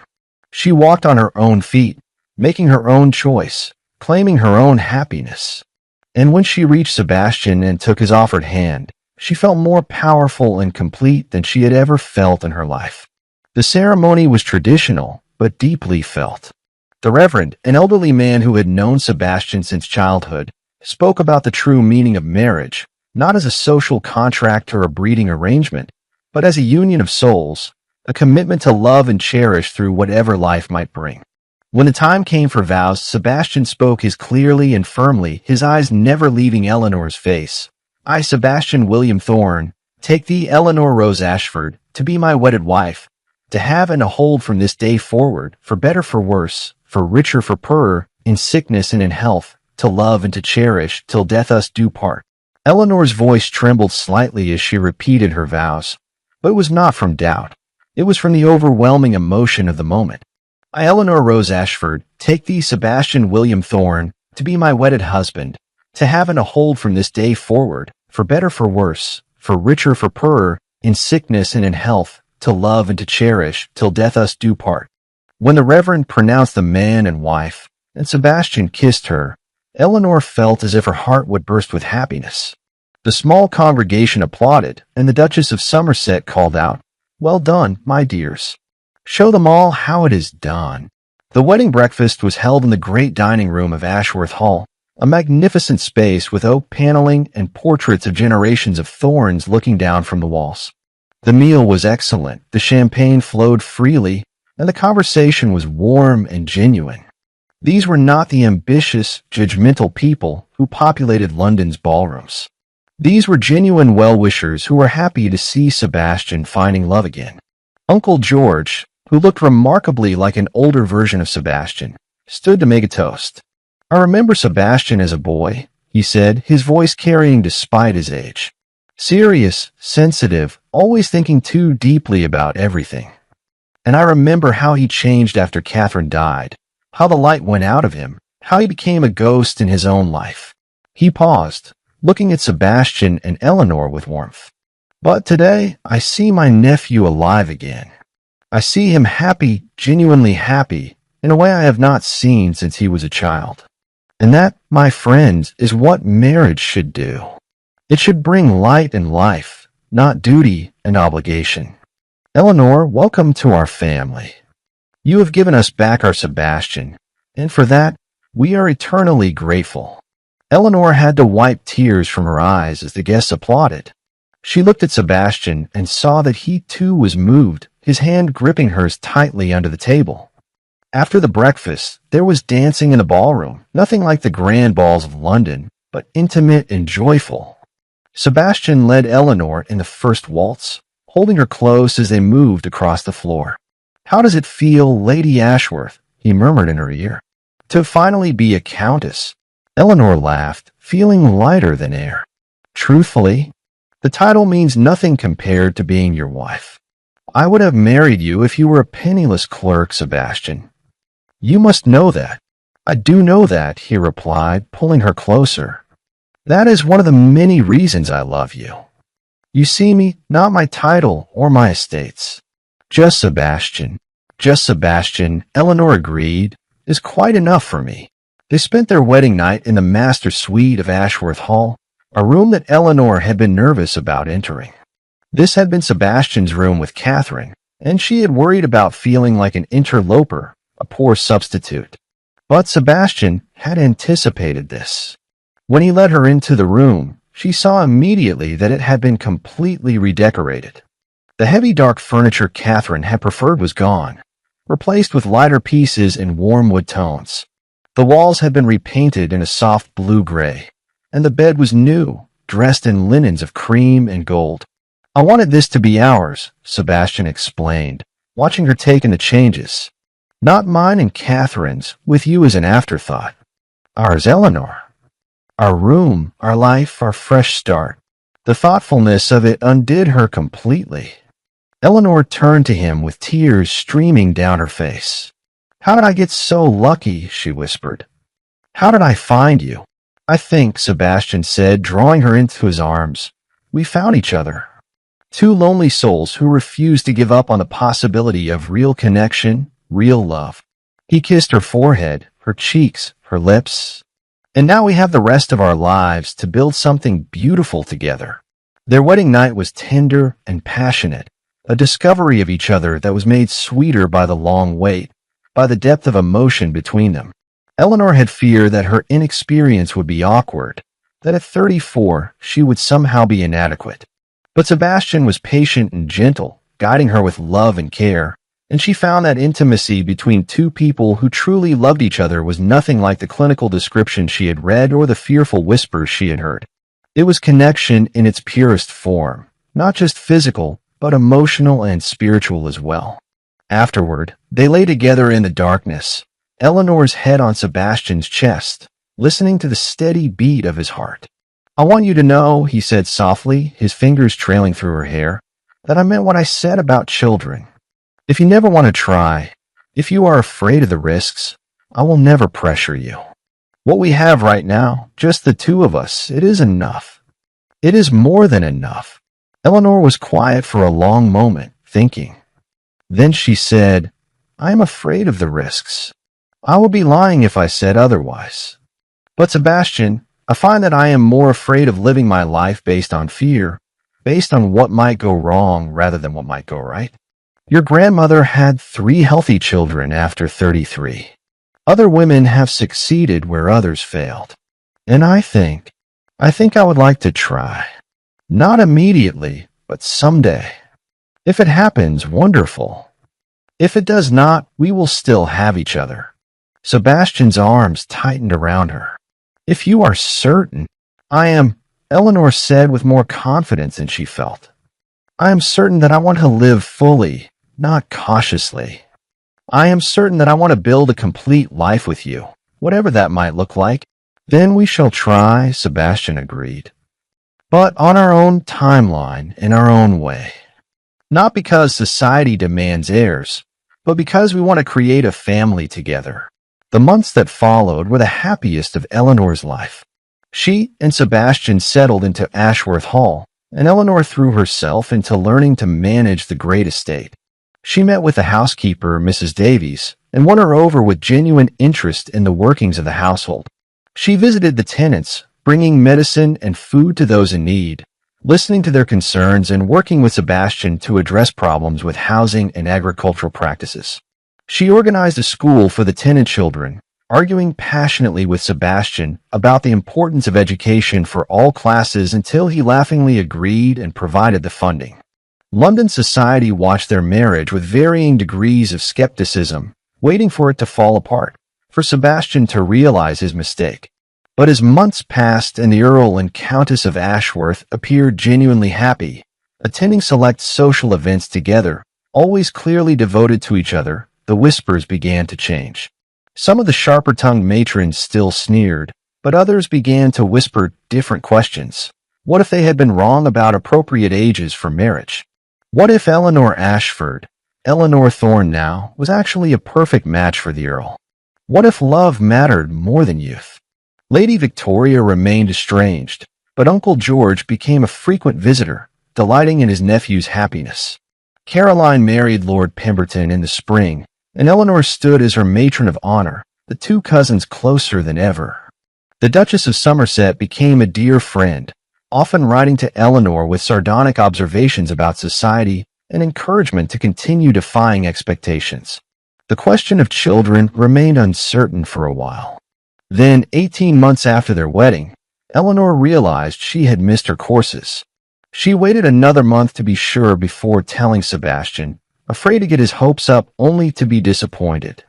She walked on her own feet, making her own choice, claiming her own happiness. And when she reached Sebastian and took his offered hand, she felt more powerful and complete than she had ever felt in her life. The ceremony was traditional, but deeply felt. The Reverend, an elderly man who had known Sebastian since childhood, spoke about the true meaning of marriage, not as a social contract or a breeding arrangement, but as a union of souls, a commitment to love and cherish through whatever life might bring. When the time came for vows, Sebastian spoke as clearly and firmly, his eyes never leaving Eleanor's face. "I, Sebastian William Thorne, take thee, Eleanor Rose Ashford, to be my wedded wife, to have and to hold from this day forward, for better for worse, for richer for poorer, in sickness and in health, to love and to cherish, till death us do part." Eleanor's voice trembled slightly as she repeated her vows, but it was not from doubt. It was from the overwhelming emotion of the moment. "I, Eleanor Rose Ashford, take thee, Sebastian William Thorne, to be my wedded husband, to have and to hold from this day forward, for better for worse, for richer for poorer, in sickness and in health, to love and to cherish, till death us do part." When the Reverend pronounced them man and wife, and Sebastian kissed her, Eleanor felt as if her heart would burst with happiness. The small congregation applauded, and the Duchess of Somerset called out, "Well done, my dears. Show them all how it is done." The wedding breakfast was held in the great dining room of Ashworth Hall, a magnificent space with oak paneling and portraits of generations of thorns looking down from the walls. The meal was excellent, the champagne flowed freely, and the conversation was warm and genuine. These were not the ambitious, judgmental people who populated London's ballrooms. These were genuine well-wishers who were happy to see Sebastian finding love again. Uncle George, who looked remarkably like an older version of Sebastian, stood to make a toast. "I remember Sebastian as a boy," he said, his voice carrying despite his age. "Serious, sensitive, always thinking too deeply about everything. And I remember how he changed after Catherine died, how the light went out of him, how he became a ghost in his own life." He paused, looking at Sebastian and Eleanor with warmth. "But today, I see my nephew alive again. I see him happy, genuinely happy, in a way I have not seen since he was a child. And that, my friends, is what marriage should do. It should bring light and life, not duty and obligation. Eleanor, welcome to our family. You have given us back our Sebastian, and for that, we are eternally grateful." Eleanor had to wipe tears from her eyes as the guests applauded. She looked at Sebastian and saw that he too was moved, his hand gripping hers tightly under the table. After the breakfast, there was dancing in the ballroom, nothing like the grand balls of London, but intimate and joyful. Sebastian led Eleanor in the first waltz, holding her close as they moved across the floor. "How does it feel, Lady Ashworth?" he murmured in her ear. "To finally be a countess." Eleanor laughed, feeling lighter than air. "Truthfully, the title means nothing compared to being your wife. I would have married you if you were a penniless clerk, Sebastian. You must know that." "I do know that," he replied, pulling her closer. "That is one of the many reasons I love you. You see me, not my title or my estates. Just Sebastian." "Just Sebastian," Eleanor agreed, "is quite enough for me." They spent their wedding night in the master suite of Ashworth Hall, a room that Eleanor had been nervous about entering. This had been Sebastian's room with Catherine, and she had worried about feeling like an interloper, a poor substitute. But Sebastian had anticipated this. When he led her into the room, she saw immediately that it had been completely redecorated. The heavy dark furniture Catherine had preferred was gone, replaced with lighter pieces in warm wood tones. The walls had been repainted in a soft blue-gray, and the bed was new, dressed in linens of cream and gold. "I wanted this to be ours," Sebastian explained, watching her take in the changes. "Not mine and Catherine's, with you as an afterthought. Ours, Eleanor. Our room, our life, our fresh start." The thoughtfulness of it undid her completely. Eleanor turned to him with tears streaming down her face. "How did I get so lucky?" she whispered. "How did I find you?" "I think," Sebastian said, drawing her into his arms, "we found each other. Two lonely souls who refused to give up on the possibility of real connection, real love." He kissed her forehead, her cheeks, her lips. "And now we have the rest of our lives to build something beautiful together." Their wedding night was tender and passionate, a discovery of each other that was made sweeter by the long wait, by the depth of emotion between them. Eleanor had feared that her inexperience would be awkward, that at 34 she would somehow be inadequate. But Sebastian was patient and gentle, guiding her with love and care, and she found that intimacy between two people who truly loved each other was nothing like the clinical description she had read or the fearful whispers she had heard. It was connection in its purest form, not just physical, but emotional and spiritual as well. Afterward, they lay together in the darkness, Eleanor's head on Sebastian's chest, listening to the steady beat of his heart. "I want you to know," he said softly, his fingers trailing through her hair, "that I meant what I said about children. If you never want to try, if you are afraid of the risks, I will never pressure you. What we have right now, just the two of us, it is enough. It is more than enough." Eleanor was quiet for a long moment, thinking. Then she said, I am afraid of the risks. I would be lying if I said otherwise. But Sebastian, I find that I am more afraid of living my life based on fear, based on what might go wrong rather than what might go right. Your grandmother had 3 healthy children after 33. Other women have succeeded where others failed. And I think I would like to try. Not immediately, but someday. If it happens, wonderful. If it does not, we will still have each other. Sebastian's arms tightened around her. If you are certain, I am, Eleanor said with more confidence than she felt. I am certain that I want to live fully, not cautiously. I am certain that I want to build a complete life with you, whatever that might look like. Then we shall try, Sebastian agreed. But on our own timeline, in our own way. Not because society demands heirs, but because we want to create a family together. The months that followed were the happiest of Eleanor's life. She and Sebastian settled into Ashworth Hall, and Eleanor threw herself into learning to manage the great estate. She met with the housekeeper, Mrs. Davies, and won her over with genuine interest in the workings of the household. She visited the tenants, bringing medicine and food to those in need, listening to their concerns and working with Sebastian to address problems with housing and agricultural practices. She organized a school for the tenant children, arguing passionately with Sebastian about the importance of education for all classes until he laughingly agreed and provided the funding. London society watched their marriage with varying degrees of skepticism, waiting for it to fall apart, for Sebastian to realize his mistake. But as months passed and the Earl and Countess of Ashworth appeared genuinely happy, attending select social events together, always clearly devoted to each other, the whispers began to change. Some of the sharper-tongued matrons still sneered, but others began to whisper different questions. What if they had been wrong about appropriate ages for marriage? What if Eleanor Ashford, Eleanor Thorne now, was actually a perfect match for the Earl? What if love mattered more than youth? Lady Victoria remained estranged, but Uncle George became a frequent visitor, delighting in his nephew's happiness. Caroline married Lord Pemberton in the spring, and Eleanor stood as her matron of honor, the 2 cousins closer than ever. The Duchess of Somerset became a dear friend, often writing to Eleanor with sardonic observations about society and encouragement to continue defying expectations. The question of children remained uncertain for a while. Then, 18 months after their wedding, Eleanor realized she had missed her courses. She waited another month to be sure before telling Sebastian, afraid to get his hopes up only to be disappointed.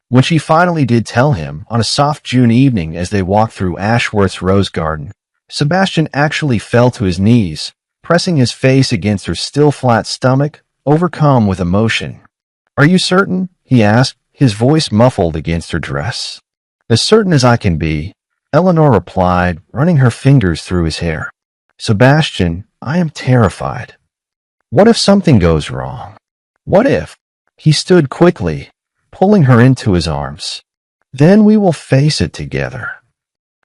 When she finally did tell him, on a soft June evening as they walked through Ashworth's rose garden, Sebastian actually fell to his knees, pressing his face against her still flat stomach, overcome with emotion. "Are you certain?" he asked, his voice muffled against her dress. "As certain as I can be," Eleanor replied, running her fingers through his hair. "Sebastian, I am terrified. What if something goes wrong? What if—" He stood quickly, pulling her into his arms. "Then we will face it together.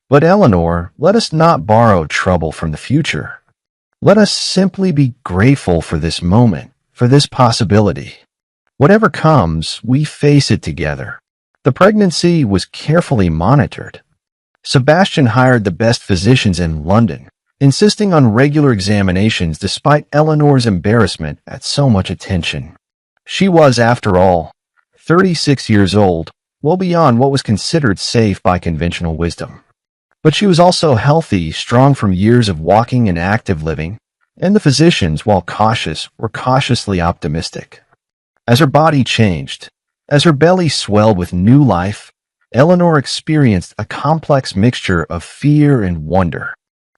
But Eleanor, let us not borrow trouble from the future. Let us simply be grateful for this moment, for this possibility. Whatever comes, we face it together." The pregnancy was carefully monitored. Sebastian hired the best physicians in London, insisting on regular examinations despite Eleanor's embarrassment at so much attention. She was, after all, 36 years old, well beyond what was considered safe by conventional wisdom. But she was also healthy, strong from years of walking and active living, and the physicians, while cautious, were cautiously optimistic. As her body changed, as her belly swelled with new life, Eleanor experienced a complex mixture of fear and wonder.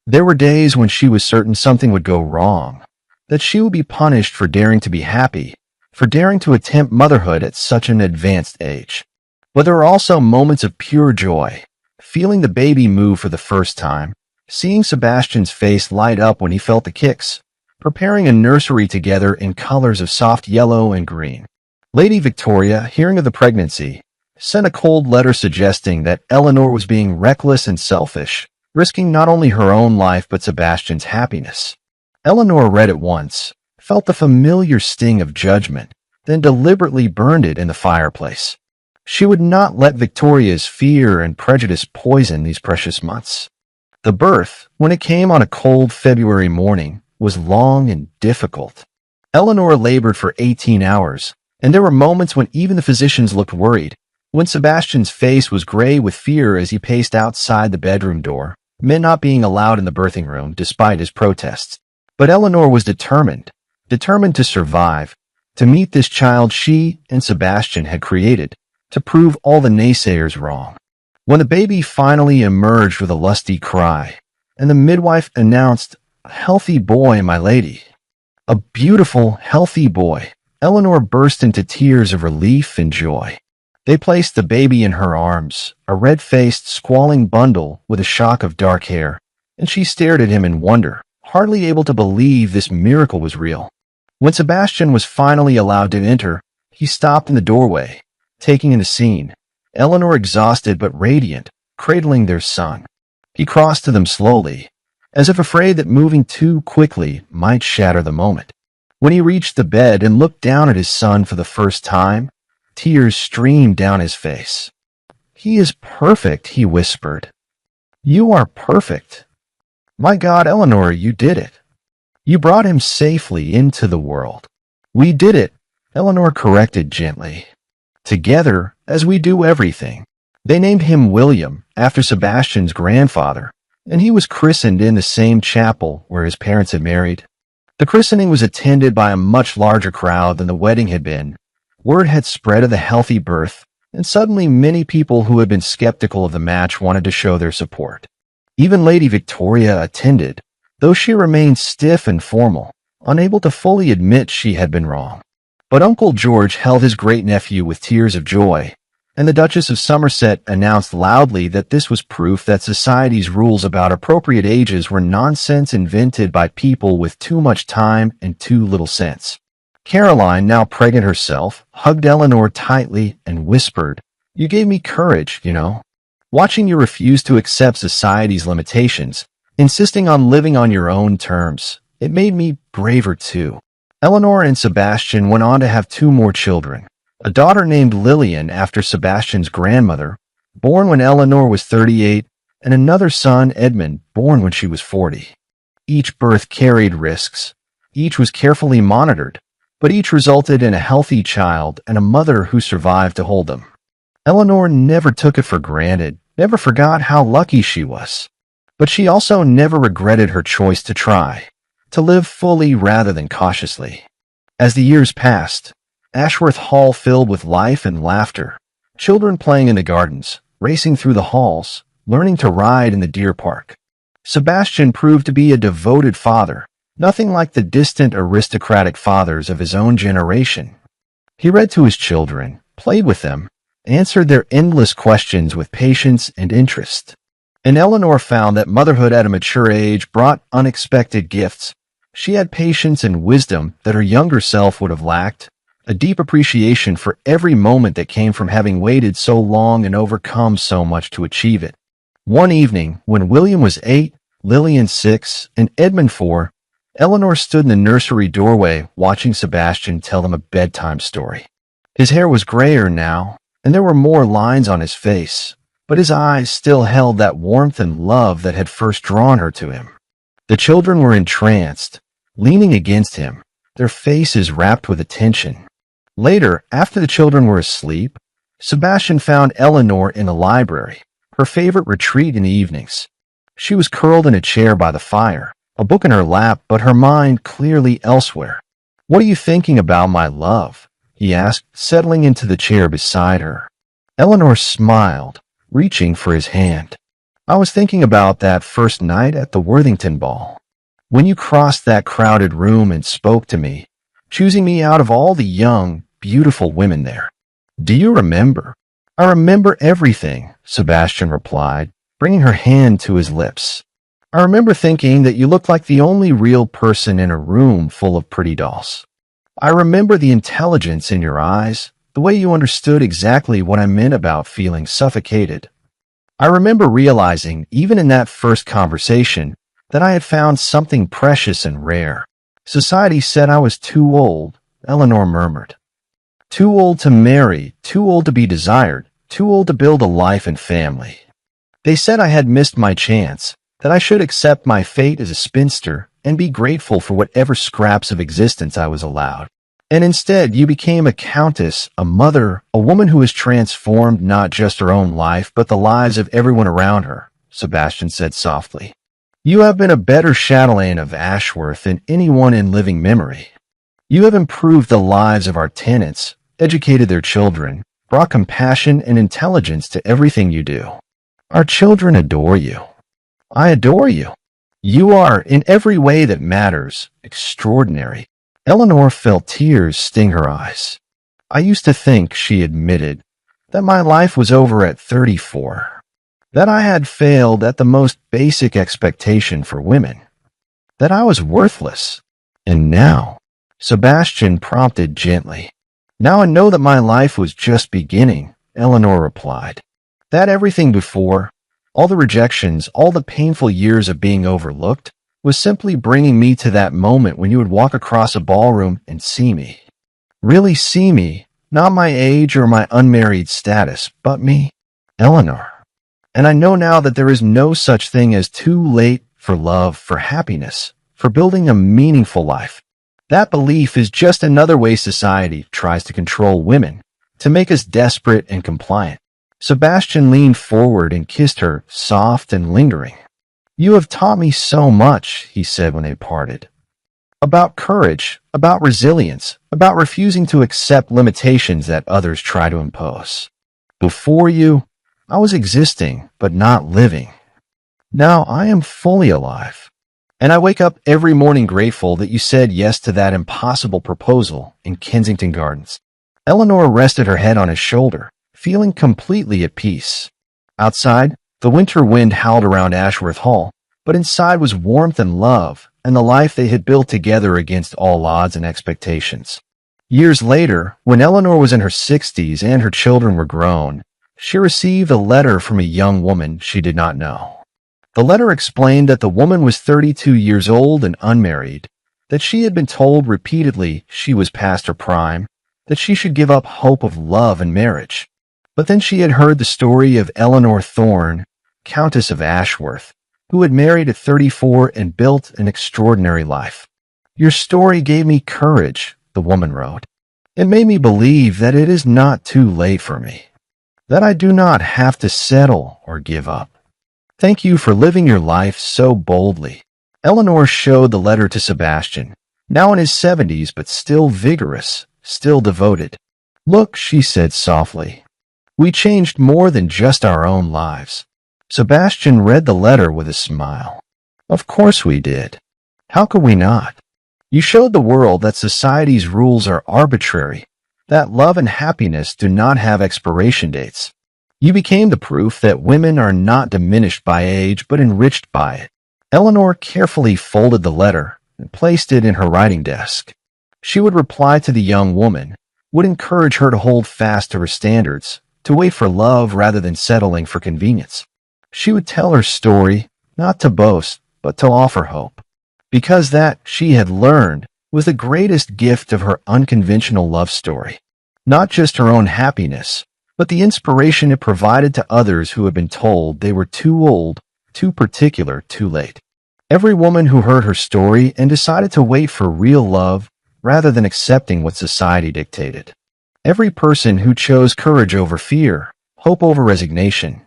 There were days when she was certain something would go wrong, that she would be punished for daring to be happy, for daring to attempt motherhood at such an advanced age. But there were also moments of pure joy, feeling the baby move for the first time, seeing Sebastian's face light up when he felt the kicks, preparing a nursery together in colors of soft yellow and green. Lady Victoria, hearing of the pregnancy, sent a cold letter suggesting that Eleanor was being reckless and selfish, risking not only her own life but Sebastian's happiness. Eleanor read it once, felt the familiar sting of judgment, then deliberately burned it in the fireplace. She would not let Victoria's fear and prejudice poison these precious months. The birth, when it came on a cold February morning, was long and difficult. Eleanor labored for 18 hours, and there were moments when even the physicians looked worried. When Sebastian's face was gray with fear as he paced outside the bedroom door, men not being allowed in the birthing room despite his protests. But Eleanor was determined to survive, to meet this child she and Sebastian had created, to prove all the naysayers wrong. When the baby finally emerged with a lusty cry, and the midwife announced, "A healthy boy, my lady." A beautiful, healthy boy. Eleanor burst into tears of relief and joy. They placed the baby in her arms, a red-faced, squalling bundle with a shock of dark hair, and she stared at him in wonder, hardly able to believe this miracle was real. When Sebastian was finally allowed to enter, he stopped in the doorway, taking in the scene. Eleanor exhausted but radiant, cradling their son. He crossed to them slowly, as if afraid that moving too quickly might shatter the moment. When he reached the bed and looked down at his son for the first time, tears streamed down his face. "He is perfect," he whispered. "You are perfect. My God, Eleanor, you did it. You brought him safely into the world." "We did it," Eleanor corrected gently. "Together, as we do everything." They named him William, after Sebastian's grandfather, and he was christened in the same chapel where his parents had married. The christening was attended by a much larger crowd than the wedding had been. Word had spread of the healthy birth, and suddenly many people who had been skeptical of the match wanted to show their support. Even Lady Victoria attended, though she remained stiff and formal, unable to fully admit she had been wrong. But Uncle George held his great-nephew with tears of joy, and the Duchess of Somerset announced loudly that this was proof that society's rules about appropriate ages were nonsense invented by people with too much time and too little sense. Caroline, now pregnant herself, hugged Eleanor tightly and whispered, "You gave me courage, you know. Watching you refuse to accept society's limitations, insisting on living on your own terms, it made me braver too." Eleanor and Sebastian went on to have 2 more children, a daughter named Lillian after Sebastian's grandmother, born when Eleanor was 38, and another son, Edmund, born when she was 40. Each birth carried risks. Each was carefully monitored, but each resulted in a healthy child and a mother who survived to hold them. Eleanor never took it for granted, never forgot how lucky she was. But she also never regretted her choice to try, to live fully rather than cautiously. As the years passed, Ashworth Hall filled with life and laughter, children playing in the gardens, racing through the halls, learning to ride in the deer park. Sebastian proved to be a devoted father, nothing like the distant aristocratic fathers of his own generation. He read to his children, played with them, answered their endless questions with patience and interest. And Eleanor found that motherhood at a mature age brought unexpected gifts. She had patience and wisdom that her younger self would have lacked, a deep appreciation for every moment that came from having waited so long and overcome so much to achieve it. One evening, when William was 8, Lillian 6, and Edmund 4, Eleanor stood in the nursery doorway watching Sebastian tell them a bedtime story. His hair was grayer now, and there were more lines on his face, but his eyes still held that warmth and love that had first drawn her to him. The children were entranced, leaning against him, their faces wrapped with attention. Later, after the children were asleep, Sebastian found Eleanor in the library, her favorite retreat in the evenings. She was curled in a chair by the fire, a book in her lap, but her mind clearly elsewhere. "What are you thinking about, my love?" he asked, settling into the chair beside her. Eleanor smiled, reaching for his hand. "I was thinking about that first night at the Worthington Ball. When you crossed that crowded room and spoke to me, choosing me out of all the young, beautiful women there. Do you remember?" "I remember everything," Sebastian replied, bringing her hand to his lips. "I remember thinking that you looked like the only real person in a room full of pretty dolls. I remember the intelligence in your eyes, the way you understood exactly what I meant about feeling suffocated. I remember realizing, even in that first conversation, that I had found something precious and rare. Society said I was too old," Eleanor murmured. Too old to marry, too old to be desired, too old to build a life and family. They said I had missed my chance, that I should accept my fate as a spinster and be grateful for whatever scraps of existence I was allowed. And instead, you became a countess, a mother, a woman who has transformed not just her own life, but the lives of everyone around her, Sebastian said softly. You have been a better chatelaine of Ashworth than anyone in living memory. You have improved the lives of our tenants, educated their children, brought compassion and intelligence to everything you do. Our children adore you. I adore you. You are, in every way that matters, extraordinary. Eleanor felt tears sting her eyes. I used to think, she admitted, that my life was over at 34. That I had failed at the most basic expectation for women. That I was worthless. And now, Sebastian prompted gently. Now I know that my life was just beginning, Eleanor replied. That everything before, all the rejections, all the painful years of being overlooked, was simply bringing me to that moment when you would walk across a ballroom and see me. Really see me, not my age or my unmarried status, but me, Eleanor. And I know now that there is no such thing as too late for love, for happiness, for building a meaningful life. That belief is just another way society tries to control women, to make us desperate and compliant. Sebastian leaned forward and kissed her, soft and lingering. You have taught me so much, he said when they parted. About courage, about resilience, about refusing to accept limitations that others try to impose. Before you, I was existing, but not living. Now I am fully alive. And I wake up every morning grateful that you said yes to that impossible proposal in Kensington Gardens. Eleanor rested her head on his shoulder, feeling completely at peace. Outside, the winter wind howled around Ashworth Hall, but inside was warmth and love, and the life they had built together against all odds and expectations. Years later, when Eleanor was in her 60s and her children were grown, she received a letter from a young woman she did not know. The letter explained that the woman was 32 years old and unmarried, that she had been told repeatedly she was past her prime, that she should give up hope of love and marriage. But then she had heard the story of Eleanor Thorne, Countess of Ashworth, who had married at 34 and built an extraordinary life. Your story gave me courage, the woman wrote. It made me believe that it is not too late for me, that I do not have to settle or give up. Thank you for living your life so boldly. Eleanor showed the letter to Sebastian, now in his 70s but still vigorous, still devoted. Look, she said softly. We changed more than just our own lives. Sebastian read the letter with a smile. Of course we did. How could we not? You showed the world that society's rules are arbitrary, that love and happiness do not have expiration dates. You became the proof that women are not diminished by age but enriched by it. Eleanor carefully folded the letter and placed it in her writing desk. She would reply to the young woman, would encourage her to hold fast to her standards, to wait for love rather than settling for convenience. She would tell her story, not to boast, but to offer hope. Because that, she had learned, was the greatest gift of her unconventional love story. Not just her own happiness, but the inspiration it provided to others who had been told they were too old, too particular, too late. Every woman who heard her story and decided to wait for real love rather than accepting what society dictated. Every person who chose courage over fear, hope over resignation.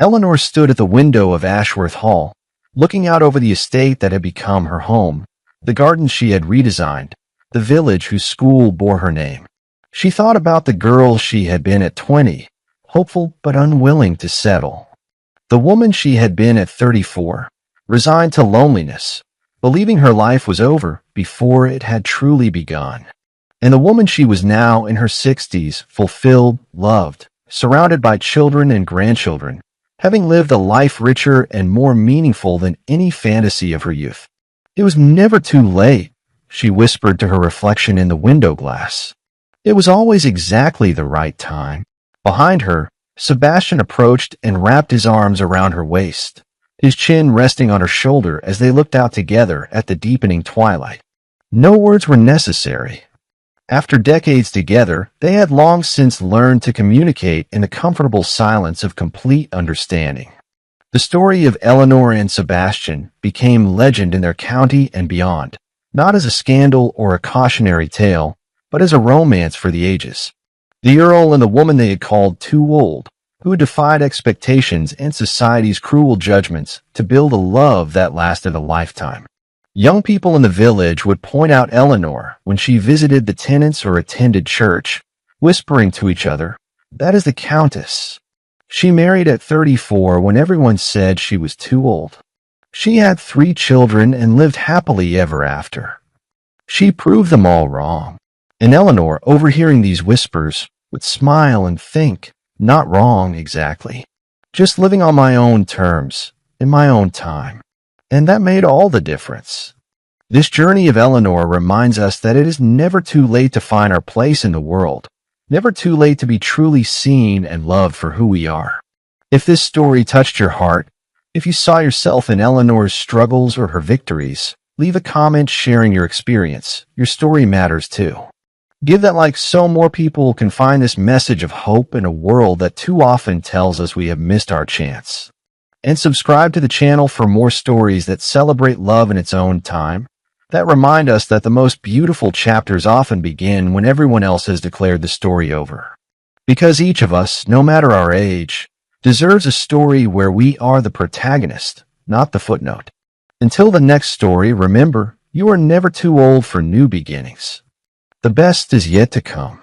Eleanor stood at the window of Ashworth Hall, looking out over the estate that had become her home, the gardens she had redesigned, the village whose school bore her name. She thought about the girl she had been at 20, hopeful but unwilling to settle. The woman she had been at 34, resigned to loneliness, believing her life was over before it had truly begun. And the woman she was now in her 60s, fulfilled, loved, surrounded by children and grandchildren, having lived a life richer and more meaningful than any fantasy of her youth. It was never too late, she whispered to her reflection in the window glass. It was always exactly the right time. Behind her, Sebastian approached and wrapped his arms around her waist, his chin resting on her shoulder as they looked out together at the deepening twilight. No words were necessary. After decades together, they had long since learned to communicate in the comfortable silence of complete understanding. The story of Eleanor and Sebastian became legend in their county and beyond, not as a scandal or a cautionary tale, but as a romance for the ages. The Earl and the woman they had called too old, who had defied expectations and society's cruel judgments to build a love that lasted a lifetime. Young people in the village would point out Eleanor when she visited the tenants or attended church, whispering to each other, "That is the Countess. She married at 34 when everyone said she was too old. She had 3 children and lived happily ever after." She proved them all wrong. And Eleanor, overhearing these whispers, would smile and think, "Not wrong exactly. Just living on my own terms, in my own time." And that made all the difference. This journey of Eleanor reminds us that it is never too late to find our place in the world, never too late to be truly seen and loved for who we are. If this story touched your heart, if you saw yourself in Eleanor's struggles or her victories, leave a comment sharing your experience. Your story matters too. Give that like so more people can find this message of hope in a world that too often tells us we have missed our chance. And subscribe to the channel for more stories that celebrate love in its own time, that remind us that the most beautiful chapters often begin when everyone else has declared the story over. Because each of us, no matter our age, deserves a story where we are the protagonist, not the footnote. Until the next story, remember, you are never too old for new beginnings. The best is yet to come.